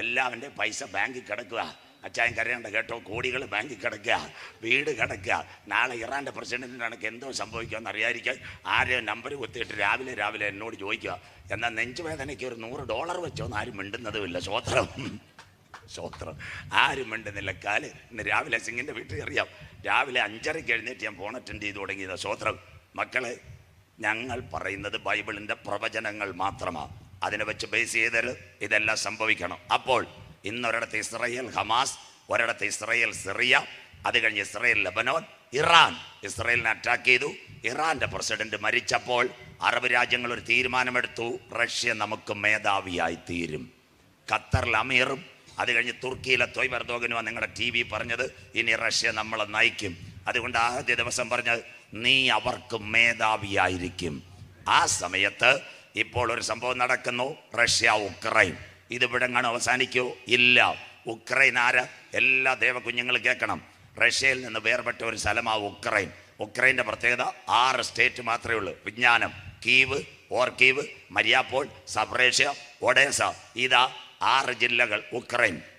എല്ലാവൻ്റെ പൈസ ബാങ്കിൽ കിടക്കുക. അച്ചായൻ കരയേണ്ട കേട്ടോ, കോടികൾ ബാങ്കിൽ കിടക്കുക, വീട് കിടക്കുക. നാളെ ഇറാൻ്റെ പ്രസിഡന്റിൻ്റെ കണക്ക് എന്തോ സംഭവിക്കുമെന്ന് അറിയാതിരിക്കാൻ ആരെയോ നമ്പർ കുത്തിയിട്ട് രാവിലെ എന്നോട് ചോദിക്കുക, എന്നാൽ നെഞ്ചുവേദനയ്ക്ക് ഒരു $100 വെച്ചോന്ന് ആരും മിണ്ടുന്നതുമില്ല. സ്വോത്രം. ആരും മിണ്ടുന്നില്ല. ഇന്ന് രാവിലെ സിംഗിൻ്റെ വീട്ടിൽ അറിയാം, രാവിലെ 5:30 എഴുന്നേറ്റ് ഞാൻ ഫോൺ അറ്റൻഡ് ചെയ്ത് തുടങ്ങിയത്. സ്വോത്രം. മക്കളെ, ഞങ്ങൾ പറയുന്നത് ബൈബിളിൻ്റെ പ്രവചനങ്ങൾ മാത്രമാണ്. അതിനെ വെച്ച് ബേസ് ചെയ്തത് ഇതെല്ലാം സംഭവിക്കണം. അപ്പോൾ ഇന്നൊരിടത്ത് ഇസ്രയേൽ ഹമാസ്, ഒരിടത്ത് ഇസ്രയേൽ സിറിയ, അത് കഴിഞ്ഞ് ഇസ്രയേൽ ലെബനോൻ, ഇറാൻ ഇസ്രയേലിനെ അറ്റാക്ക് ചെയ്തു. ഇറാൻ്റെ പ്രസിഡന്റ് മരിച്ചപ്പോൾ അറബ് രാജ്യങ്ങൾ ഒരു തീരുമാനമെടുത്തു, റഷ്യ നമുക്ക് മേധാവിയായി തീരും. ഖത്തറിൽ അമീറും, അത് കഴിഞ്ഞ് തുർക്കിയിലെ തൊയ്ബ് എർദോഗനുമാണ് നിങ്ങളുടെ TV പറഞ്ഞത്, ഇനി റഷ്യ നമ്മളെ നയിക്കും. അതുകൊണ്ട് ആദ്യ ദിവസം പറഞ്ഞത്, നീ അവർക്ക് മേധാവിയായിരിക്കും. ആ സമയത്ത് ഇപ്പോൾ ഒരു സംഭവം നടക്കുന്നു, റഷ്യ ഉക്രൈൻ. ഇതിവിടെങ്ങാനും അവസാനിക്കോ? ഇല്ല. ഉക്രൈൻ ആരാ? എല്ലാ ദേവകുഞ്ഞുങ്ങളും കേൾക്കണം. റഷ്യയിൽ നിന്ന് വേർപെട്ട ഒരു സ്ഥലമാണ് ഉക്രൈൻ. ഉക്രൈൻ്റെ പ്രത്യേകത 6 സ്റ്റേറ്റ് മാത്രമേ ഉള്ളൂ. വിജ്ഞാനം, കീവ്, ഓർക്കീവ്, മരിയാപ്പോൾ, സബ്രേഷ്യ, ഒഡേസ. ഇതാ 6 ജില്ലകൾ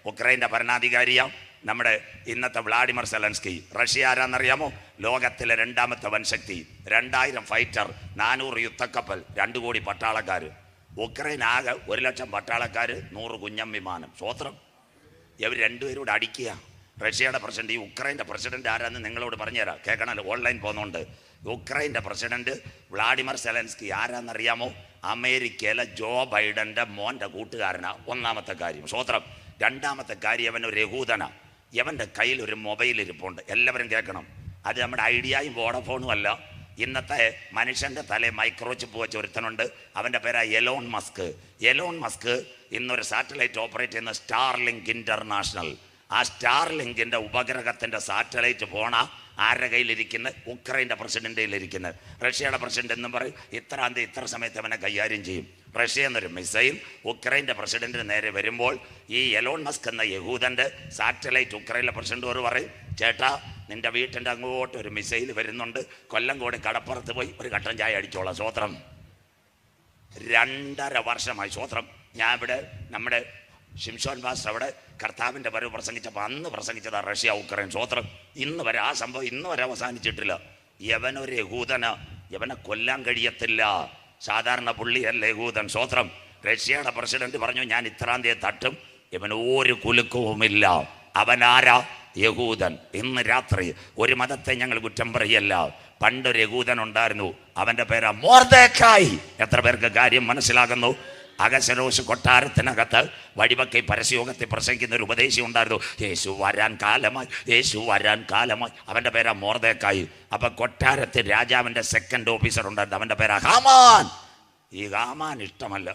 ഉക്രൈൻ്റെ ഭരണാധികാരിയാം നമ്മുടെ ഇന്നത്തെ വ്ളാഡിമിർ സെലൻസ്കി. റഷ്യ ആരാന്നറിയാമോ? ലോകത്തിലെ 2ാമത്തെ വൻശക്തി. 2000 ഫൈറ്റർ, 400 യുദ്ധക്കപ്പൽ, 2 കോടി പട്ടാളക്കാർ. ഉക്രൈൻ ആകെ 1 ലക്ഷം പട്ടാളക്കാർ, 100 കുഞ്ഞം വിമാനം. സ്വോത്രം. ഇവർ രണ്ടുപേരോട് അടിക്കുക. റഷ്യയുടെ പ്രസിഡന്റ്, ഈ ഉക്രൈൻ്റെ പ്രസിഡന്റ് ആരാന്ന് നിങ്ങളോട് പറഞ്ഞുതരാം, കേൾക്കണമല്ലോ, ഓൺലൈൻ പോകുന്നുണ്ട്. ഉക്രൈൻ്റെ പ്രസിഡന്റ് വ്ളാഡിമിർ സെലൻസ്കി ആരാന്നറിയാമോ? അമേരിക്കയിലെ ജോ ബൈഡൻ്റെ മോൻ്റെ കൂട്ടുകാരനാണ്. 1ാമത്തെ കാര്യം. സ്വോത്രം. 2ാമത്തെ കാര്യം, അവൻ ഒരു യഹൂദനാണ്. ഇവൻ്റെ കയ്യിൽ ഒരു മൊബൈൽ ഇരിപ്പുണ്ട്. എല്ലാവരും കേൾക്കണം. അത് നമ്മുടെ ഐഡിയയും വോഡഫോണും അല്ല. ഇന്നത്തെ മനുഷ്യൻ്റെ തലേ മൈക്രോചിപ്പ് വെച്ച് ഒരുത്തനുണ്ട്. അവൻ്റെ പേരാണ് എലോൺ മസ്ക്. എലോൺ മസ്ക് ഇന്നൊരു സാറ്റലൈറ്റ് ഓപ്പറേറ്റ് ചെയ്യുന്ന സ്റ്റാർലിങ്ക് ഇൻ്റർനാഷണൽ. ആ സ്റ്റാർ ലിങ്കിൻ്റെ ഉപഗ്രഹത്തിൻ്റെ സാറ്റലൈറ്റ് പോണ ആരുടെ കയ്യിലിരിക്കുന്നത്? ഉക്രൈൻ്റെ പ്രസിഡൻ്റ് കയ്യിലിരിക്കുന്നത്. റഷ്യയുടെ പ്രസിഡന്റ് എന്നും പറയും ഇത്രാം തീയതി ഇത്ര സമയത്ത് അവനെ കൈകാര്യം ചെയ്യും. റഷ്യ എന്നൊരു മിസൈൽ ഉക്രൈൻ്റെ പ്രസിഡന്റിന് നേരെ വരുമ്പോൾ ഈ എലോൺ മസ്ക് എന്ന യഹൂദൻ്റെ സാറ്റലൈറ്റ് ഉക്രൈനിലെ പ്രസിഡന്റ് പറയും, ചേട്ടാ നിന്റെ വീട്ടിൻ്റെ അങ്ങോട്ട് ഒരു മിസൈൽ വരുന്നുണ്ട്, കൊല്ലംകോട് കടപ്പുറത്ത് പോയി ഒരു കട്ടൻ ചായ അടിച്ചോളാം. സ്വോത്രം. 2.5 വർഷമായി. സ്വോത്രം. ഞാൻ ഇവിടെ നമ്മുടെ ഷിംഷോൻ പാസ്റ്റർ അവിടെ കർത്താവിൻ്റെ വരവ് പ്രസംഗിച്ചപ്പോൾ അന്ന് പ്രസംഗിച്ചതാ റഷ്യ ഉക്രൈൻ. സ്വോത്രം. ഇന്ന് വരെ ആ സംഭവം ഇന്ന് വരെ അവസാനിച്ചിട്ടില്ല. യവനൊരു യഹൂദന, യവനെ കൊല്ലാൻ കഴിയത്തില്ല. സാധാരണ പുള്ളിയല്ല യഹൂദൻ. സ്വോത്രം. റഷ്യയുടെ പ്രസിഡന്റ് പറഞ്ഞു ഞാൻ ഇത്രാം തീയതി തട്ടും, ഇവന് ഒരു കുലുക്കവുമില്ല. അവനാരാ? യഹൂദൻ. ഇന്ന് രാത്രി ഒരു മതത്തെ ഞങ്ങൾ കുറ്റം പറയല്ല. പണ്ടൊരു യഹൂദൻ ഉണ്ടായിരുന്നു, അവൻ്റെ പേരാ മൊർദെഖായി. എത്ര പേർക്ക് കാര്യം മനസ്സിലാകുന്നു? അഹശ്വേരോശ് കൊട്ടാരത്തിനകത്ത് വഴിവക്കൈ പരസ്യയോഗത്തിൽ പ്രസംഗിക്കുന്ന ഒരു ഉപദേശി ഉണ്ടായിരുന്നു. യേശു വരാൻ കാലമായി, യേശു വരാൻ കാലമായി. അവൻ്റെ പേരാ മൊർദെഖായി. അപ്പം കൊട്ടാരത്തിൽ രാജാവിൻ്റെ സെക്കൻഡ് ഓഫീസർ ഉണ്ടായിരുന്നു, അവൻ്റെ പേരാ ഹാമാൻ. ഈ ഹാമാൻ ഇഷ്ടമല്ല.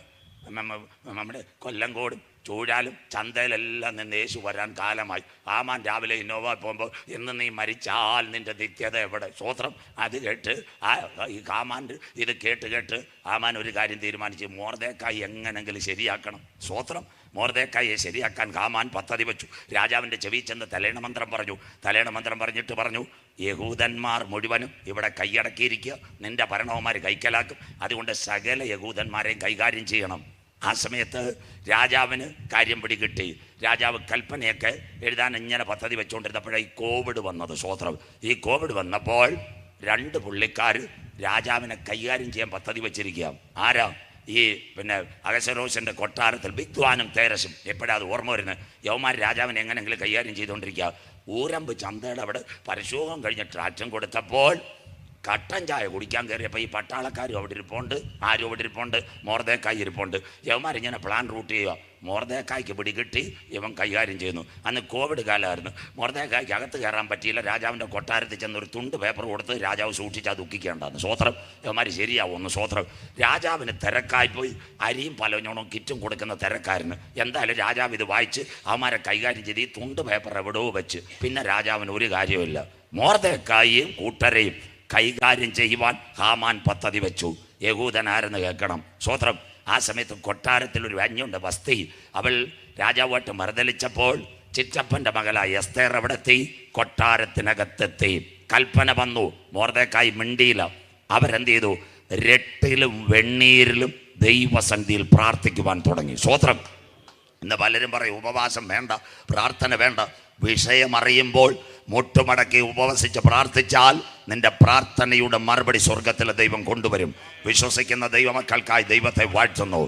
നമ്മുടെ കൊല്ലംകോടും ചൂഴാലും ചന്തയിലെല്ലാം നിന്ന് യേശു വരാൻ കാലമായി. ആമാൻ രാവിലെ ഇന്നോവ പോകുമ്പോൾ ഇന്ന് നീ മരിച്ചാൽ നിന്റെ നിത്യത എവിടെ? സ്വോത്രം. അത് കേട്ട് ഈ കാമാൻ്റെ ഇത് കേട്ട് ആമാൻ ഒരു കാര്യം തീരുമാനിച്ച്, മൊർദെഖായി എങ്ങനെങ്കിലും ശരിയാക്കണം. സ്വോത്രം. മൊർദെഖായിയെ ശരിയാക്കാൻ ഹാമാൻ പദ്ധതി വെച്ചു. രാജാവിൻ്റെ ചെവി ചെന്ന് തലേണ മന്ത്രം പറഞ്ഞു. തലേണ മന്ത്രം പറഞ്ഞിട്ട് പറഞ്ഞു, യഹൂദന്മാർ മുഴുവനും ഇവിടെ കൈയടക്കിയിരിക്കുക, നിന്റെ ഭരണവന്മാർ കൈക്കലാക്കും, അതുകൊണ്ട് സകല യഹൂദന്മാരെയും കൈകാര്യം ചെയ്യണം. ആ സമയത്ത് രാജാവിന് കാര്യം പിടികിട്ടി. രാജാവ് കൽപ്പനയൊക്കെ എഴുതാൻ ഇങ്ങനെ പദ്ധതി വെച്ചുകൊണ്ടിരുന്നപ്പോഴേ ഈ കോവിഡ് വന്നത്. സ്വോത്രം. ഈ കോവിഡ് വന്നപ്പോൾ 2 പുള്ളിക്കാർ രാജാവിനെ കൈകാര്യം ചെയ്യാൻ പദ്ധതി വെച്ചിരിക്കുക. ആരാ? ഈ അഹശ്വേരോശിൻ്റെ കൊട്ടാരത്തിൽ ബിഗ്വാനും തേരസും. എപ്പോഴാ അത് ഓർമ്മ വരുന്നത്? യവന്മാർ രാജാവിനെ എങ്ങനെയെങ്കിലും കൈകാര്യം ചെയ്തുകൊണ്ടിരിക്കുക. ഊരമ്പ് ചന്തയുടെ അവിടെ പരശോകം കഴിഞ്ഞിട്ട് അറ്റം കൊടുത്തപ്പോൾ കട്ടൻ ചായ കുടിക്കാൻ കയറിയപ്പോൾ ഈ പട്ടാളക്കാരും അവിടെ ഇരിപ്പുണ്ട്, ആരും അവിടെ ഇരിപ്പുണ്ട്, മൊർദെഖായി ഇരിപ്പുണ്ട്. യവന്മാരിങ്ങനെ പ്ലാൻ റൂട്ട് ചെയ്യുക. മൊർദെഖായിക്ക് പിടികിട്ടി, ഇവൻ കൈകാര്യം ചെയ്യുന്നു. അന്ന് കോവിഡ് കാലമായിരുന്നു. മൊർദെഖായിക്ക് അകത്ത് കയറാൻ പറ്റിയില്ല. രാജാവിൻ്റെ കൊട്ടാരത്തിൽ ചെന്നൊരു തുണ്ട് പേപ്പർ കൊടുത്ത് രാജാവ് സൂക്ഷിച്ചാൽ ദുഃഖിക്കേണ്ടെന്ന്. സ്വോത്രം. യവന്മാർ ശരിയാവുമെന്ന്. സ്വോത്രം. രാജാവിന് തിരക്കായിപ്പോയി. അരിയും പലഞ്ഞോണവും കിറ്റും കൊടുക്കുന്ന തിരക്കാരന്. എന്തായാലും രാജാവ് ഇത് വായിച്ച് അവന്മാരെ കൈകാര്യം ചെയ്ത് ഈ തുണ്ട് പേപ്പർ എവിടെയോ വെച്ച് പിന്നെ രാജാവിന് ഒരു കാര്യമില്ല. മൊർദെഖായിയും കൂട്ടരെയും കൈകാര്യം ചെയ്യുവാൻ ഹാമാൻ പദ്ധതി വെച്ചു. യഹൂദനാരെന്ന് കേൾക്കണം. സ്വോത്രം. ആ സമയത്ത് കൊട്ടാരത്തിൽ ഒരു അന്യുണ്ട്, വസ്തി. അവൾ രാജാവായിട്ട് മറുതലിച്ചപ്പോൾ ചിറ്റപ്പൻ്റെ മകളായ എസ്തേർ എവിടെത്തി? കൊട്ടാരത്തിനകത്തെത്തി. കൽപ്പന വന്നു. മൊർദെഖായി മിണ്ടിയില്ല. അവരെന്ത് ചെയ്തു? രട്ടിലും വെണ്ണീരിലും ദൈവസന്നിധിയിൽ പ്രാർത്ഥിക്കുവാൻ തുടങ്ങി. സ്വോത്രം. ഇന്ന് പലരും പറയും ഉപവാസം വേണ്ട, പ്രാർത്ഥന വേണ്ട. വിഷയമറിയുമ്പോൾ മുട്ടുമടക്കി ഉപവസിച്ച് പ്രാർത്ഥിച്ചാൽ നിന്റെ പ്രാർത്ഥനയുടെ മറുപടി സ്വർഗത്തിലെ ദൈവം കൊണ്ടുവരും. വിശ്വസിക്കുന്ന ദൈവമക്കൾക്കായി ദൈവത്തെ വാഴ്ത്തുന്നു.